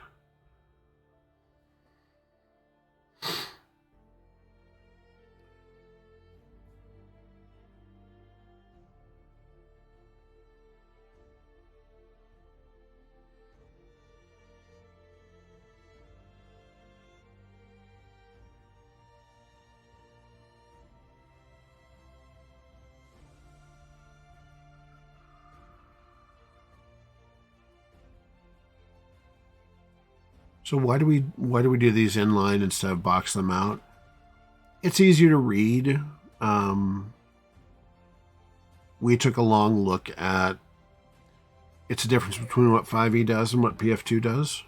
So why do we do these inline instead of box them out? It's easier to read. We took a long look at it's a difference between what 5e does and what PF2 does.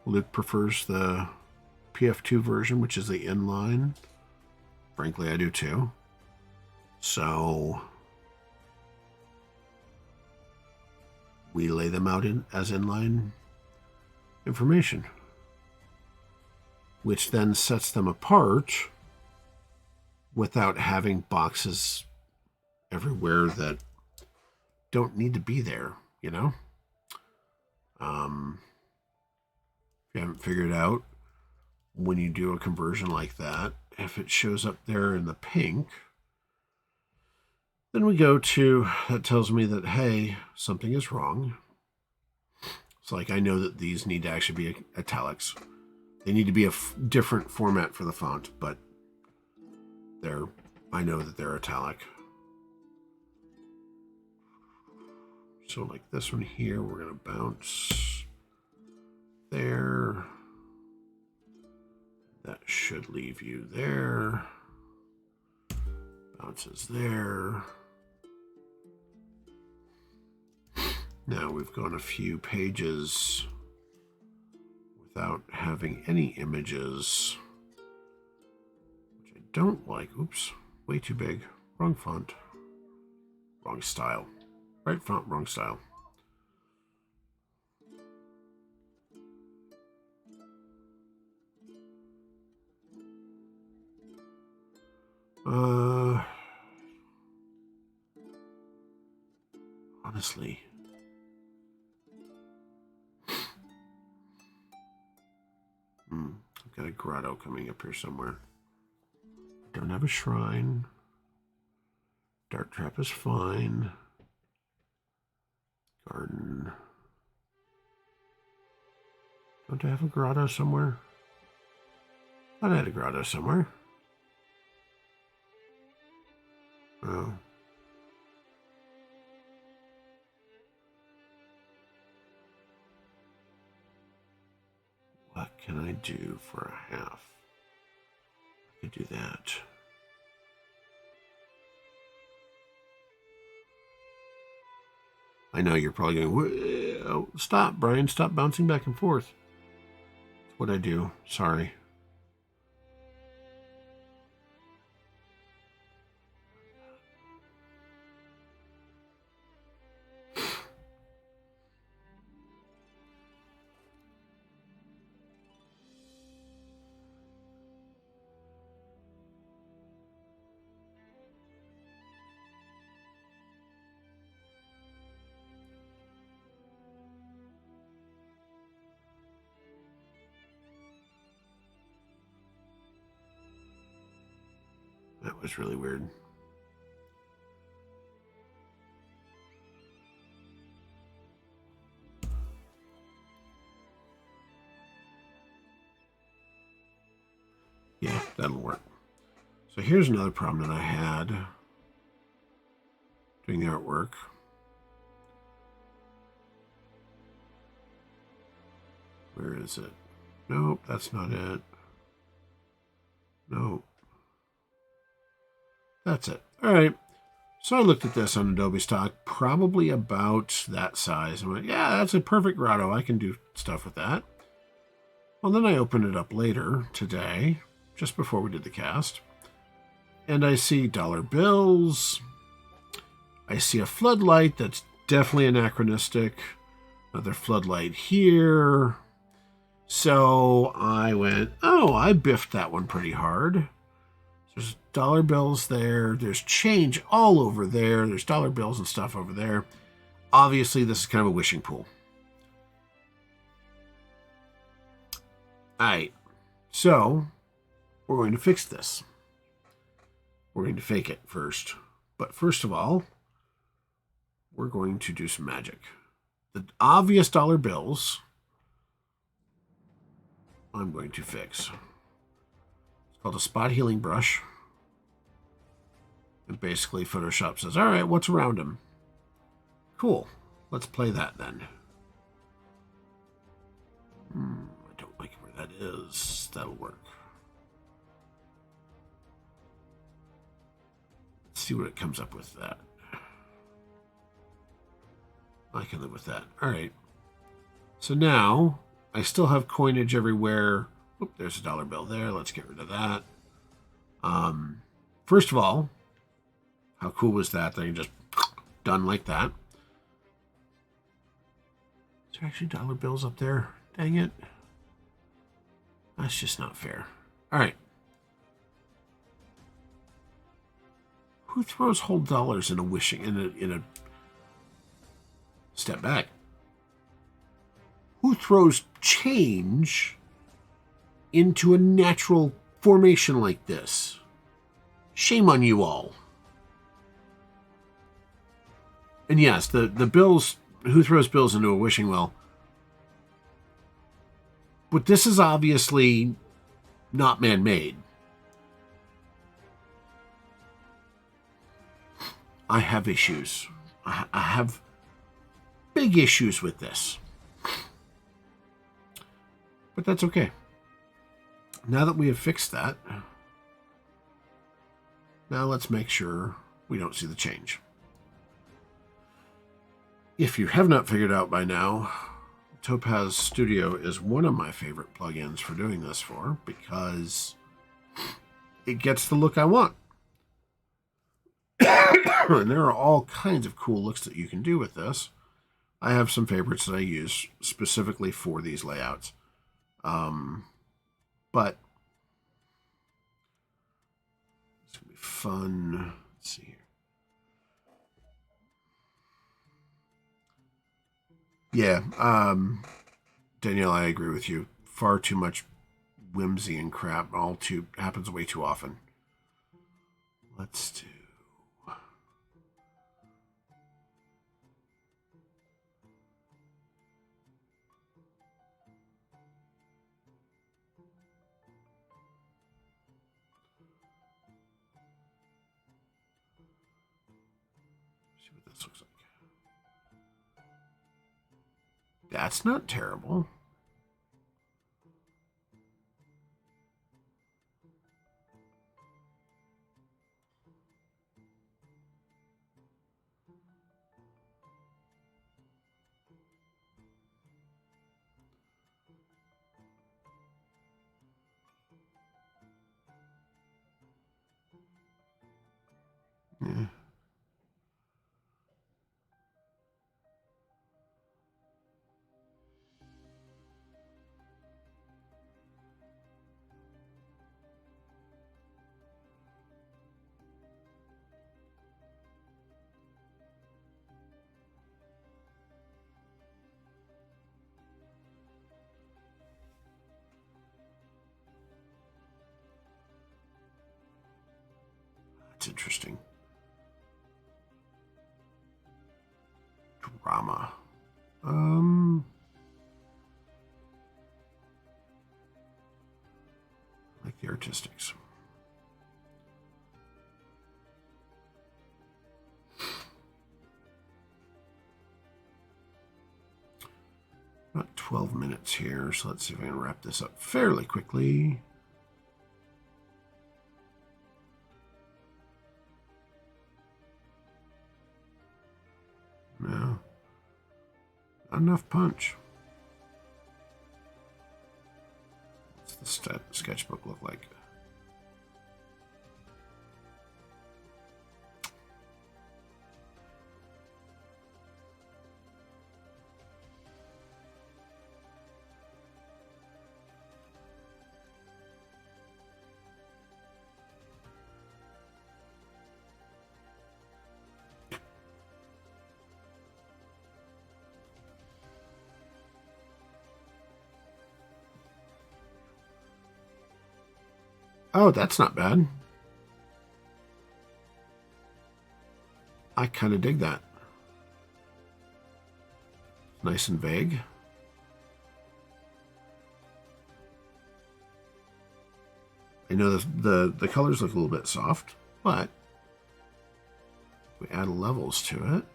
Luke prefers the PF2 version, which is the inline. Frankly, I do too. So we lay them out as inline information, which then sets them apart without having boxes everywhere that don't need to be there, you know? If you haven't figured out, when you do a conversion like that, if it shows up there in the pink, then we go to, that tells me that, hey, something is wrong. It's like I know that these need to actually be italics. They need to be a different format for the font, but I know that they're italic. So like this one here, we're going to bounce there. That should leave you there. Bounces there. Now we've gone a few pages without having any images, which I don't like. Oops, way too big. Wrong font. Wrong style. Right font, wrong style. Honestly. I've got a grotto coming up here somewhere. Don't have a shrine. Dart trap is fine. Garden. Don't I have a grotto somewhere? I had a grotto somewhere. Oh. can I do for a half? I could do that. I know you're probably going, oh, stop, Brian. Stop bouncing back and forth. That's what I do. Sorry. That was really weird. Yeah, that'll work. So here's another problem that I had doing the artwork. Where is it? Nope, that's not it. Nope. That's it. All right. So I looked at this on Adobe Stock, probably about that size. I went, yeah, that's a perfect grotto. I can do stuff with that. Well, then I opened it up later today, just before we did the cast, and I see dollar bills. I see a floodlight that's definitely anachronistic. Another floodlight here. So I went, oh, I biffed that one pretty hard. There's dollar bills there. There's change all over there. There's dollar bills and stuff over there. Obviously, this is kind of a wishing pool. All right. So we're going to fix this. We're going to fake it first. But first of all, we're going to do some magic. The obvious dollar bills, I'm going to fix. It's called a spot healing brush. And basically Photoshop says, all right, what's around him? Cool. Let's play that then. I don't like where that is. That'll work. Let's see what it comes up with that. I can live with that. All right. So now I still have coinage everywhere. Oop, there's a dollar bill there. Let's get rid of that. First of all, how cool was that? They just done like that. Is there actually dollar bills up there? Dang it. That's just not fair. All right. Who throws whole dollars in a wishing in a step back? Who throws change into a natural formation like this? Shame on you all. And yes, the bills, who throws bills into a wishing well? But this is obviously not man-made. I have issues. I have big issues with this. But that's okay. Now that we have fixed that, now let's make sure we don't see the change. If you have not figured out by now, Topaz Studio is one of my favorite plugins for doing this for, because it gets the look I want. And there are all kinds of cool looks that you can do with this. I have some favorites that I use specifically for these layouts. But it's going to be fun. Let's see here. Yeah, Danielle, I agree with you. Far too much whimsy and crap. Happens way too often. Let's do. See what this looks like. That's not terrible. That's interesting. Drama. Like the artistics. About 12 minutes here, so let's see if I can wrap this up fairly quickly. No. Not enough punch. What's the sketchbook look like? Oh, that's not bad. I kind of dig that. Nice and vague. I know the colors look a little bit soft, but we add levels to it.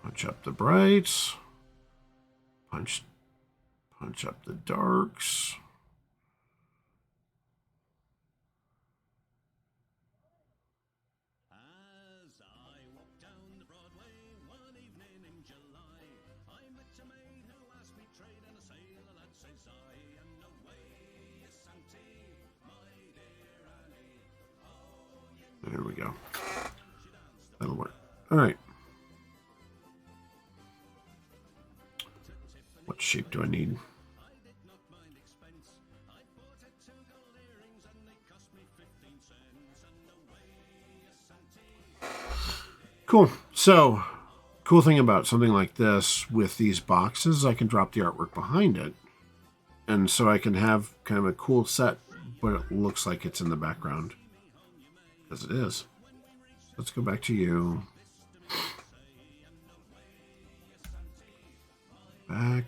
Punch up the brights. Punch up the darks. There we go. That'll work. All right. What shape do I need? Cool. So, cool thing about something like this with these boxes, I can drop the artwork behind it. And so I can have kind of a cool set, but it looks like it's in the background. As it is. Let's go back to you. Back.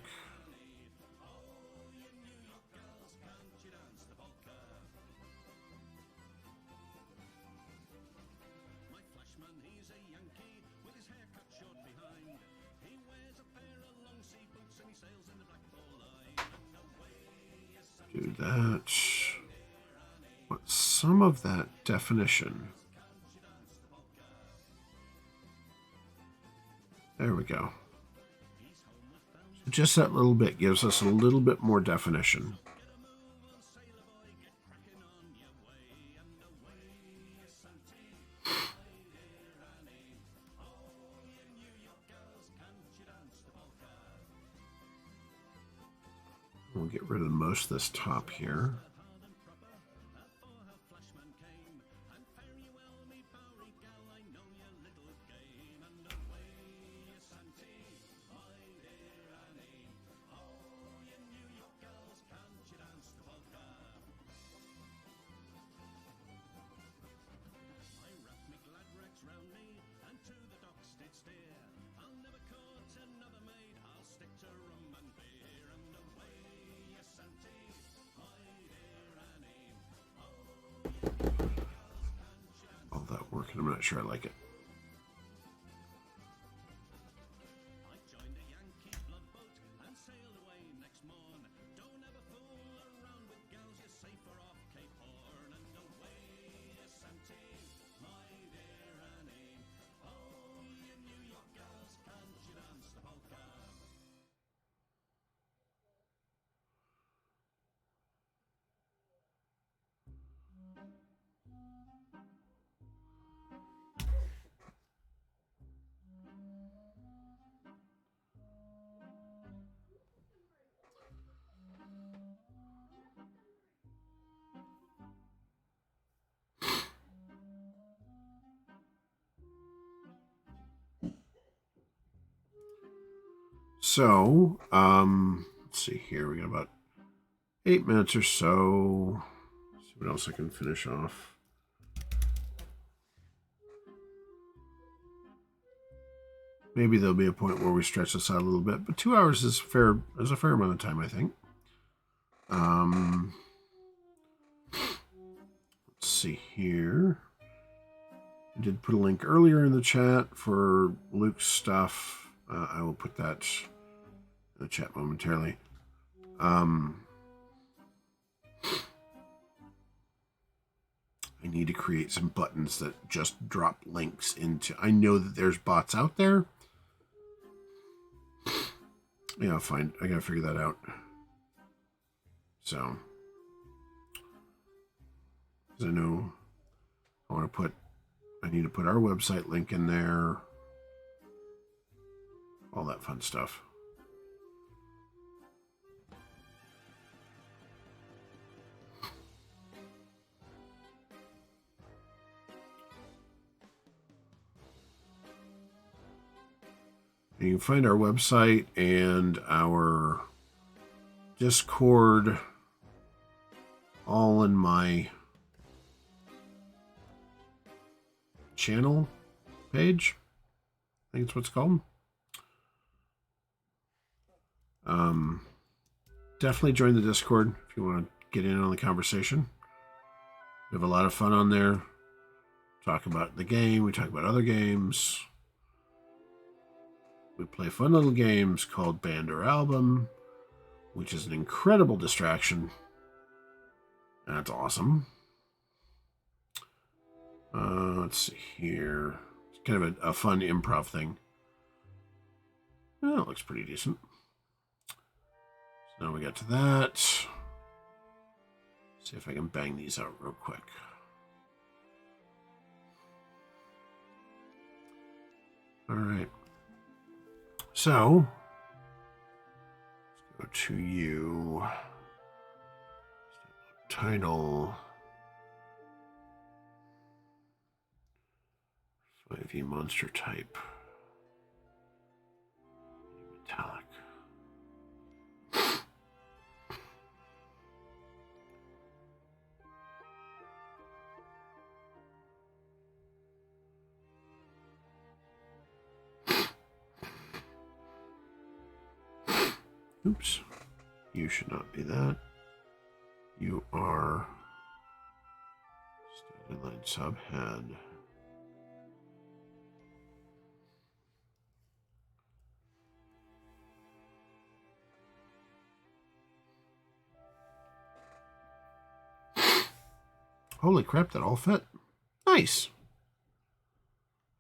Do that. Want some of that definition. There we go. Just that little bit gives us a little bit more definition. We'll get rid of most of this top here. All that work, and I'm not sure I like it. So, let's see here. We got about 8 minutes or so. Let's see what else I can finish off. Maybe there'll be a point where we stretch this out a little bit, but 2 hours is a fair amount of time, I think. Let's see here. I did put a link earlier in the chat for Luke's stuff. I will put that in the chat momentarily. I need to create some buttons that just drop links into. I know that there's bots out there. Yeah, fine. I gotta figure that out. So, because I know I need to put our website link in there. All that fun stuff. You can find our website and our Discord all in my channel page. I think it's what's called. Definitely join the Discord if you want to get in on the conversation. We have a lot of fun on there. Talk about the game. We talk about other games. We play fun little games called Band or Album, which is an incredible distraction. That's awesome. Let's see here. It's kind of a fun improv thing. Oh, it looks pretty decent. So now we got to that. See if I can bang these out real quick. All right. So, let's go to you. Title. 5e monster type. Metallic. Oops. You should not be that. You are standard line subhead. Holy crap, that all fit. Nice.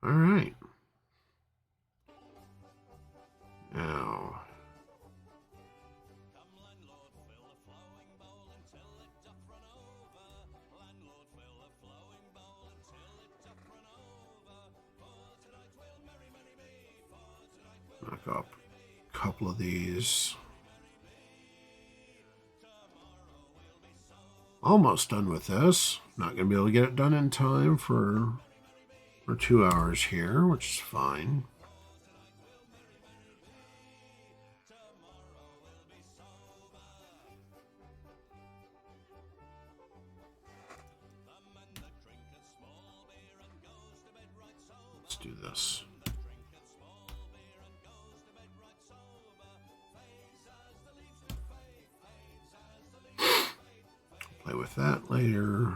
All right. Now. Knock up a couple of these. Almost done with this. Not going to be able to get it done in time for 2 hours here, which is fine. Let's do this. Play with that later.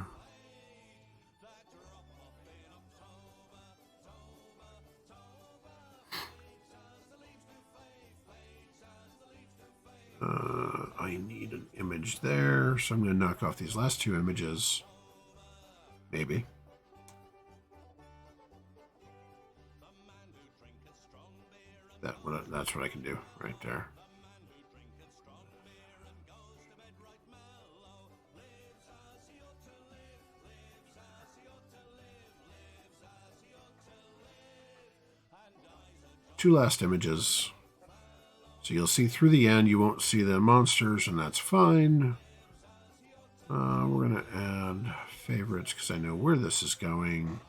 I need an image there, so I'm going to knock off these last two images. Maybe. That's what I can do right there. Two last images. So you'll see through the end, you won't see the monsters, and that's fine. We're going to add favorites because I know where this is going.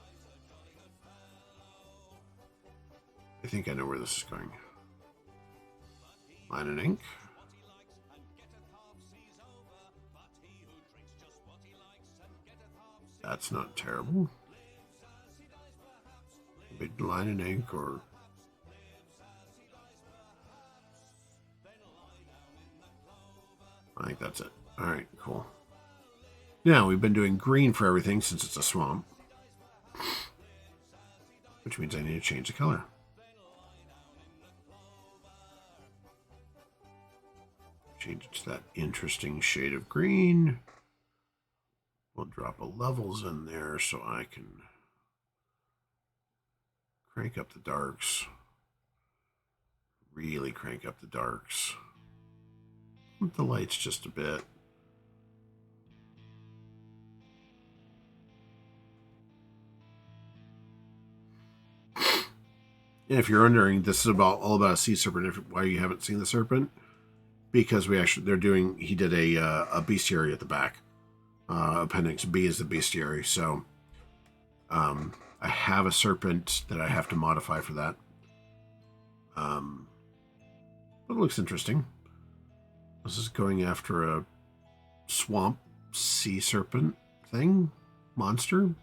I think I know where this is going. Line and ink. That's not terrible. Big line and ink or I think that's it. All right, cool. Now, we've been doing green for everything since it's a swamp, which means I need to change the color. Change it to that interesting shade of green. We'll drop a levels in there so I can crank up the darks. Really crank up the darks. With the lights just a bit. And if you're wondering, this is all about a sea serpent. Why you haven't seen the serpent? Because he did a bestiary at the back. Appendix B is the bestiary. So I have a serpent that I have to modify for that. But it looks interesting. This is going after a swamp sea serpent thing, monster.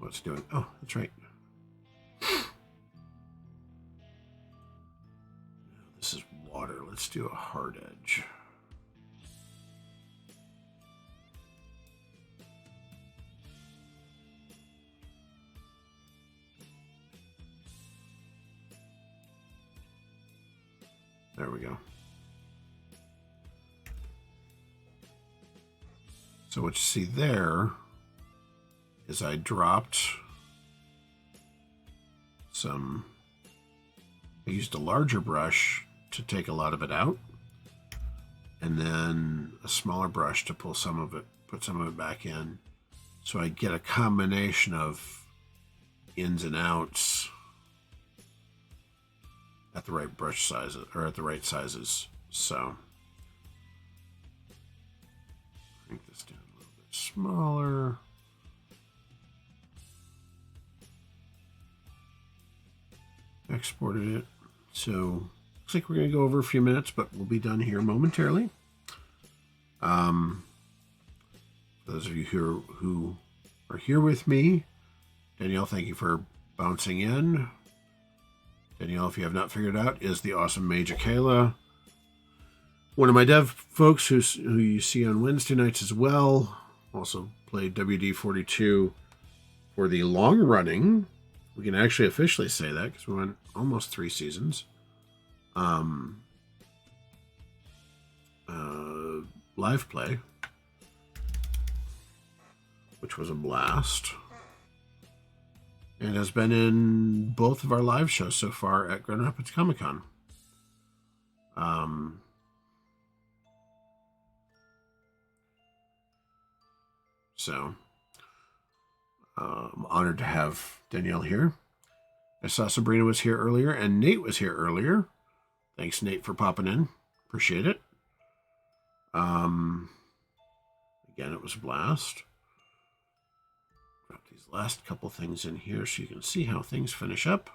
What's it doing? Oh, that's right. This is water. Let's do a hard edge. There we go. So what you see there is I dropped some, I used a larger brush to take a lot of it out, and then a smaller brush to pull some of it, put some of it back in. So I get a combination of ins and outs at the right brush sizes, or at the right sizes. So crank this down a little bit smaller. Exported it. So looks like we're going to go over a few minutes, but we'll be done here momentarily. For those of you who are here with me, Danielle, thank you for bouncing in. Danielle, if you have not figured out, is the awesome Mage Akela. One of my dev folks who you see on Wednesday nights as well. Also played WD-42 for the long running. We can actually officially say that because we went almost 3 seasons. Live play, which was a blast, and has been in both of our live shows so far at Grand Rapids Comic Con. I'm honored to have Danielle here. I saw Sabrina was here earlier, and Nate was here earlier. Thanks, Nate, for popping in. Appreciate it. Again, it was a blast. Drop these last couple things in here so you can see how things finish up.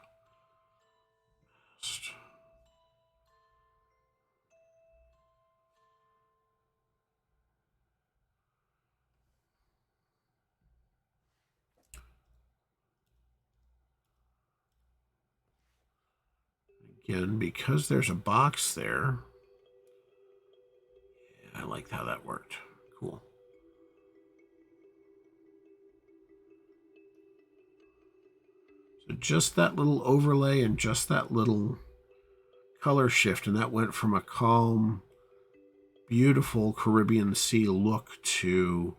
Again, because there's a box there, I liked how that worked. Cool. So just that little overlay and just that little color shift, and that went from a calm, beautiful Caribbean Sea look to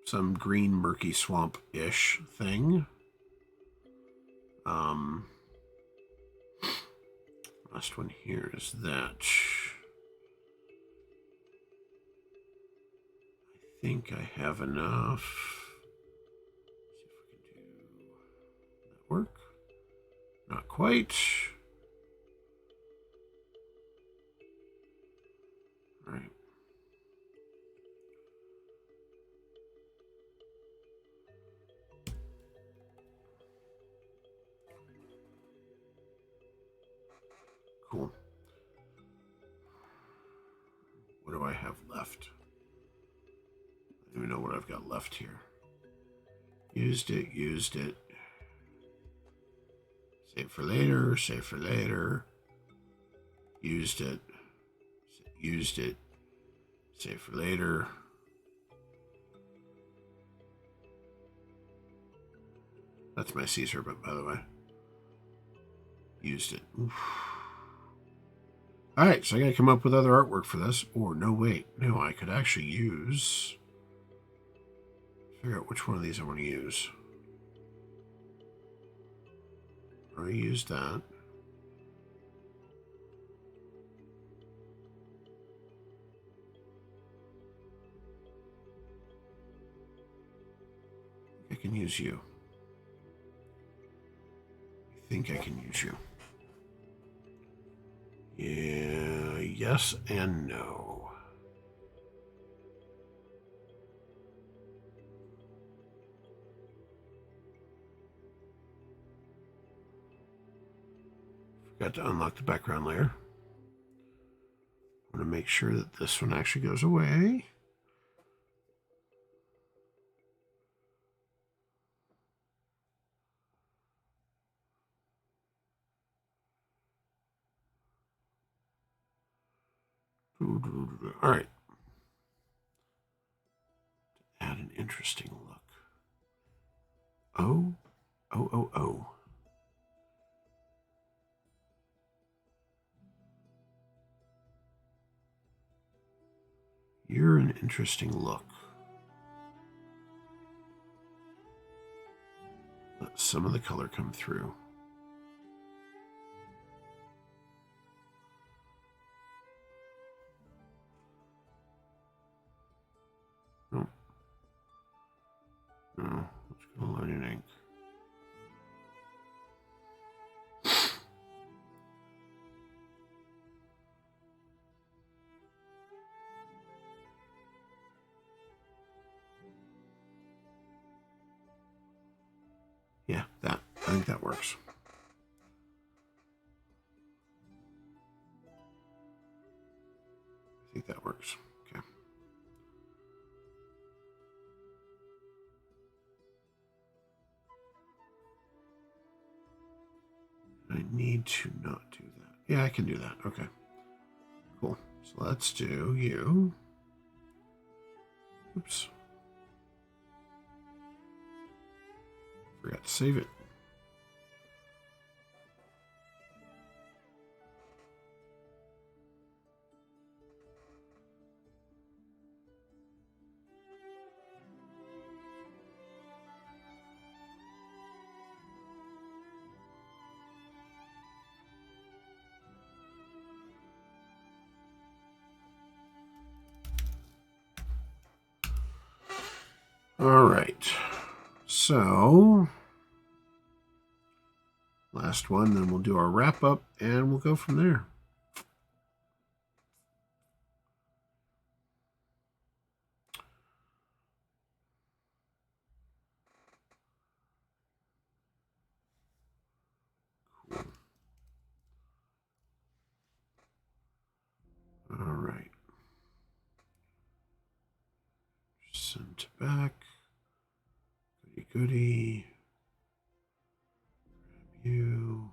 some green murky swamp-ish thing. Last one here is that. I think I have enough. Let's see if we can do that work. Not quite. All right. Cool. What do I have left? I don't even know what I've got left here. Used it. Save for later. Used it. Used it. Save for later. That's my Caesar, but by the way. Used it. Oof. Alright, so I gotta come up with other artwork for this. Or, no, wait. No, I could actually use... Figure out which one of these I want to use. I already used that. I can use you. I think I can use you. Yeah, yes and no. Forgot to unlock the background layer. I want to make sure that this one actually goes away. All right. Add an interesting look. Oh. You're an interesting look. Let some of the color come through. No, let's go Learning Ink. Yeah, that. I think that works. I think that works. Okay. I need to not do that. Yeah, I can do that. Okay. Cool. So let's do you. Oops. Forgot to save it. All right. So, last one, then we'll do our wrap up and we'll go from there. Cool. All right. Send back. Goody goody. Grab you.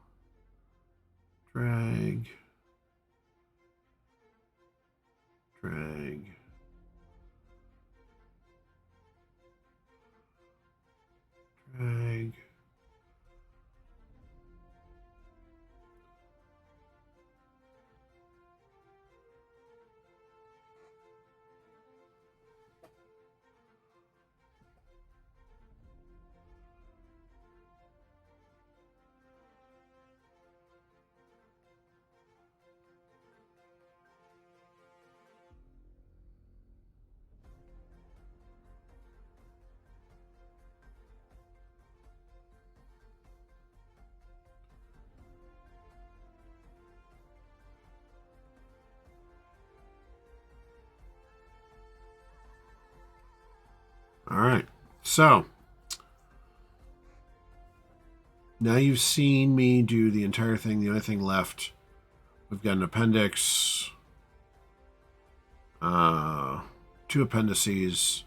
Drag. Drag. Drag. All right. So, now you've seen me do the entire thing. The only thing left, we've got an appendix, 2 appendices,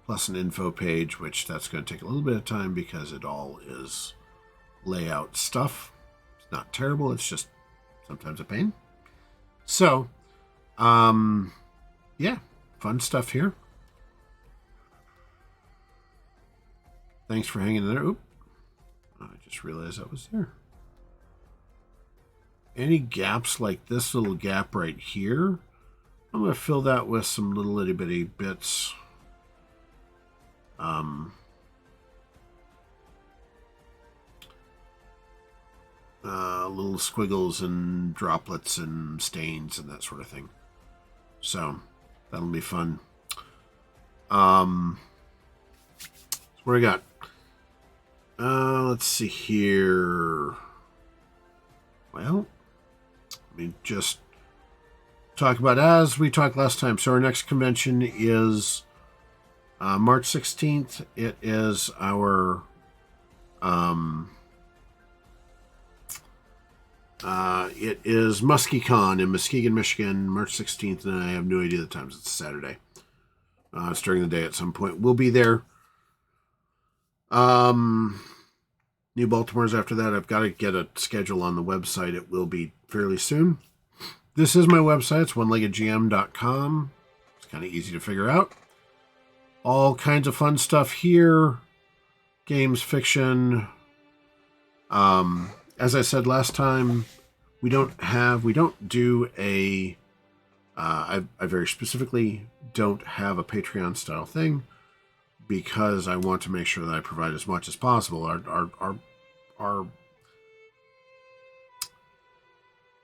plus an info page, which that's going to take a little bit of time because it all is layout stuff. It's not terrible. It's just sometimes a pain. So, yeah, fun stuff here. Thanks for hanging in there. Oop. I just realized that was there. Any gaps like this little gap right here, I'm going to fill that with some little itty bitty bits. Little squiggles and droplets and stains and that sort of thing. So that'll be fun. So what do I got? Let's see here. Well, let me just talk about as we talked last time. So our next convention is March 16th. It is our it is MuskyCon in Muskegon, Michigan, March 16th, and I have no idea the times. It's Saturday. It's during the day at some point. We'll be there. New Baltimore's after that. I've got to get a schedule on the website. It will be fairly soon. This is my website. It's oneleggedgm.com. It's kind of easy to figure out. All kinds of fun stuff here. Games, fiction. As I said last time, we don't do a, I very specifically don't have a Patreon style thing because I want to make sure that I provide as much as possible.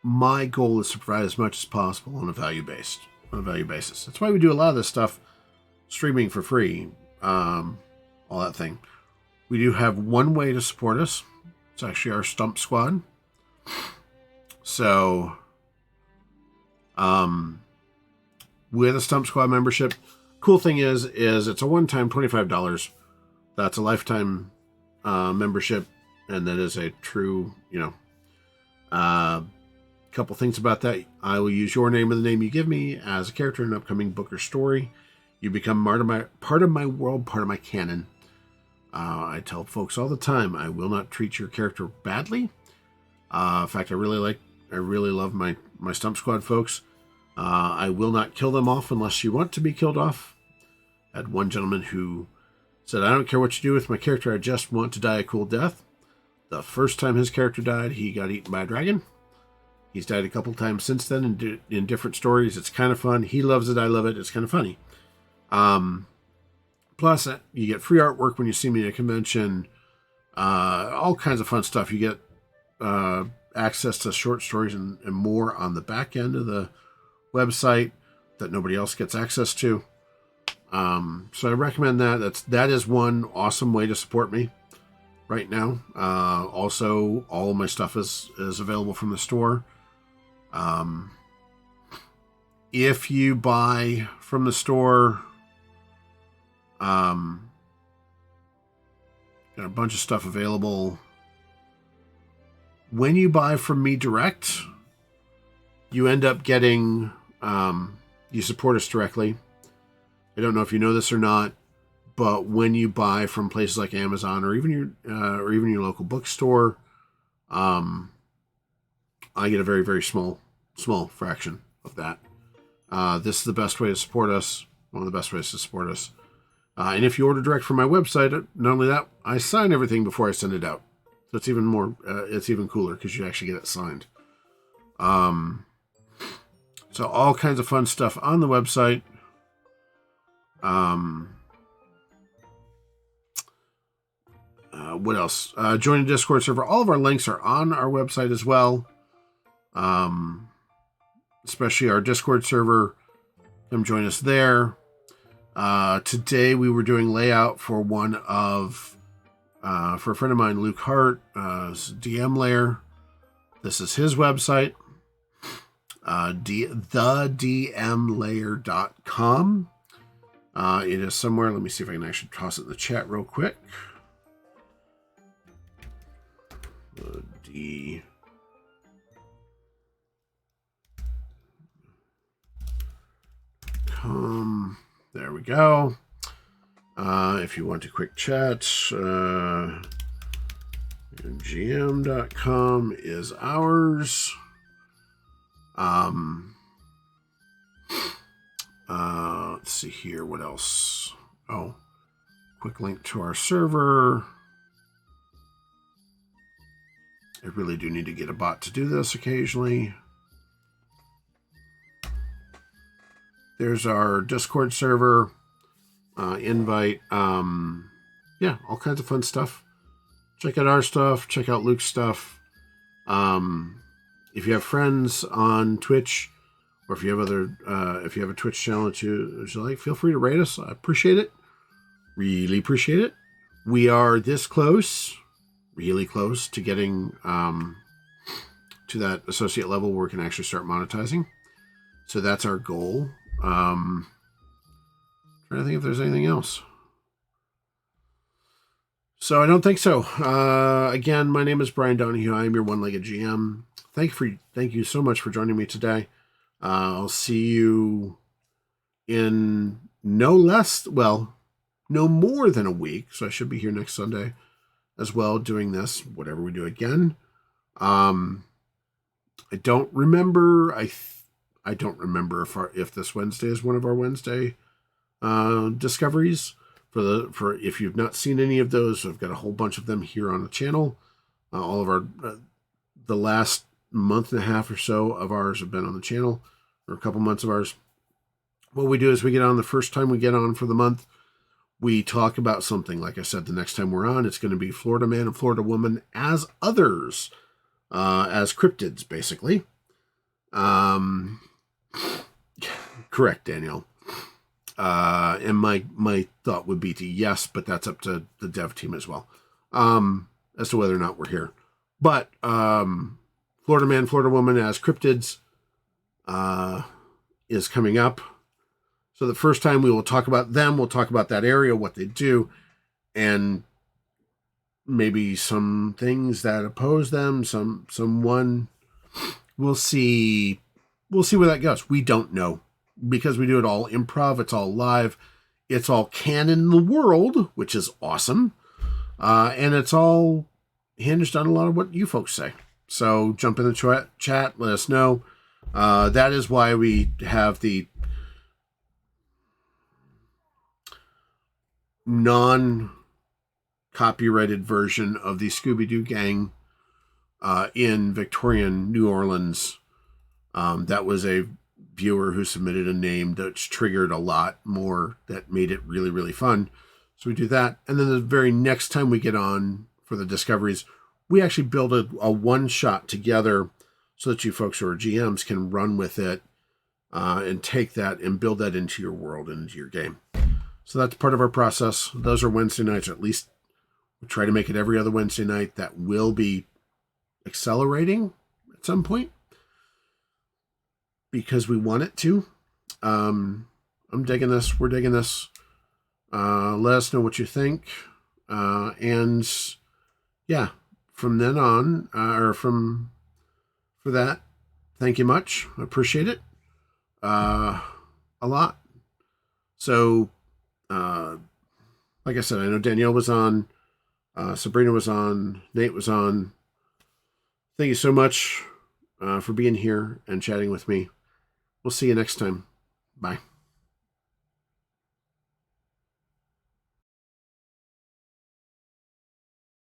My goal is to provide as much as possible on a value basis. That's why we do a lot of this stuff streaming for free, all that thing. We do have one way to support us. It's actually our Stump Squad. So, with a Stump Squad membership, cool thing is it's a one-time $25. That's a lifetime membership, and that is a true, couple things about that. I will use your name or the name you give me as a character in an upcoming book or story. You become part of my world, part of my canon. I tell folks all the time, I will not treat your character badly. In fact, I really love my Stump Squad folks. I will not kill them off unless you want to be killed off. I had one gentleman who said, I don't care what you do with my character, I just want to die a cool death. The first time his character died, he got eaten by a dragon. He's died a couple times since then in different stories. It's kind of fun. He loves it. I love it. It's kind of funny. Plus, you get free artwork when you see me at a convention. All kinds of fun stuff. You get access to short stories and more on the back end of the website that nobody else gets access to. So I recommend that. That is one awesome way to support me right now. Also, all of my stuff is available from the store. If you buy from the store, got a bunch of stuff available. When you buy from me direct, you end up getting, you support us directly. I don't know if you know this or not, but when you buy from places like Amazon or even your local bookstore, I get a very, very small fraction of that. This is the best way to support us. One of the best ways to support us. And if you order direct from my website, not only that, I sign everything before I send it out. So it's even more, it's even cooler because you actually get it signed. So all kinds of fun stuff on the website. What else? Join a Discord server. All of our links are on our website as well. Especially our Discord server. Come join us there. Today we were doing layout for one of, for a friend of mine, Luke Hart, DM Layer. This is his website, thedmlayer.com. It is somewhere. Let me see if I can actually toss it in the chat real quick. There we go. If you want a quick chat, gm.com is ours. Let's see here. What else? Oh, quick link to our server. I really do need to get a bot to do this occasionally. There's our Discord server. Invite. Yeah, all kinds of fun stuff. Check out our stuff. Check out Luke's stuff. If you have friends on Twitch, or if you have if you have a Twitch channel that you like, feel free to rate us. I appreciate it. Really appreciate it. We are this close, really close to getting to that associate level where we can actually start monetizing. So that's our goal. Trying to think if there's anything else. So I don't think so. Again, my name is Brian Donahue. I am your one-legged GM. Thank you so much for joining me today. I'll see you in no more than a week. So I should be here next Sunday as well, doing this, whatever we do again. I don't remember. I don't remember if this Wednesday is one of our Wednesday discoveries. For if you've not seen any of those, I've got a whole bunch of them here on the channel. All of our the last month and a half or so of ours have been on the channel, or a couple months of ours. What we do is we get on the first time we get on for the month. We talk about something. Like I said, the next time we're on, it's going to be Florida Man and Florida Woman as others, as cryptids, basically. Correct, Danielle. And my thought would be to yes, but that's up to the dev team as well, as to whether or not we're here. But Florida Man, Florida Woman as cryptids is coming up. So the first time we will talk about them, we'll talk about that area, what they do, and maybe some things that oppose them, someone. We'll see where that goes. We don't know, because we do it all improv. It's all live. It's all canon in the world, which is awesome. And it's all hinged on a lot of what you folks say. So jump in the chat. Let us know. That is why we have the non-copyrighted version of the Scooby-Doo gang in Victorian New Orleans. That was a viewer who submitted a name that's triggered a lot more, that made it really, really fun. So we do that. And then the very next time we get on for the discoveries, we actually build a one-shot together so that you folks who are GMs can run with it and take that and build that into your world and into your game. So that's part of our process. Those are Wednesday nights, or at least we try to make it every other Wednesday night. That will be accelerating at some point, because we want it to. I'm digging this. We're digging this. Let us know what you think. And yeah, from then on, for that, thank you much. I appreciate it a lot. So, like I said, I know Danielle was on, Sabrina was on, Nate was on. Thank you so much for being here and chatting with me. We'll see you next time. Bye.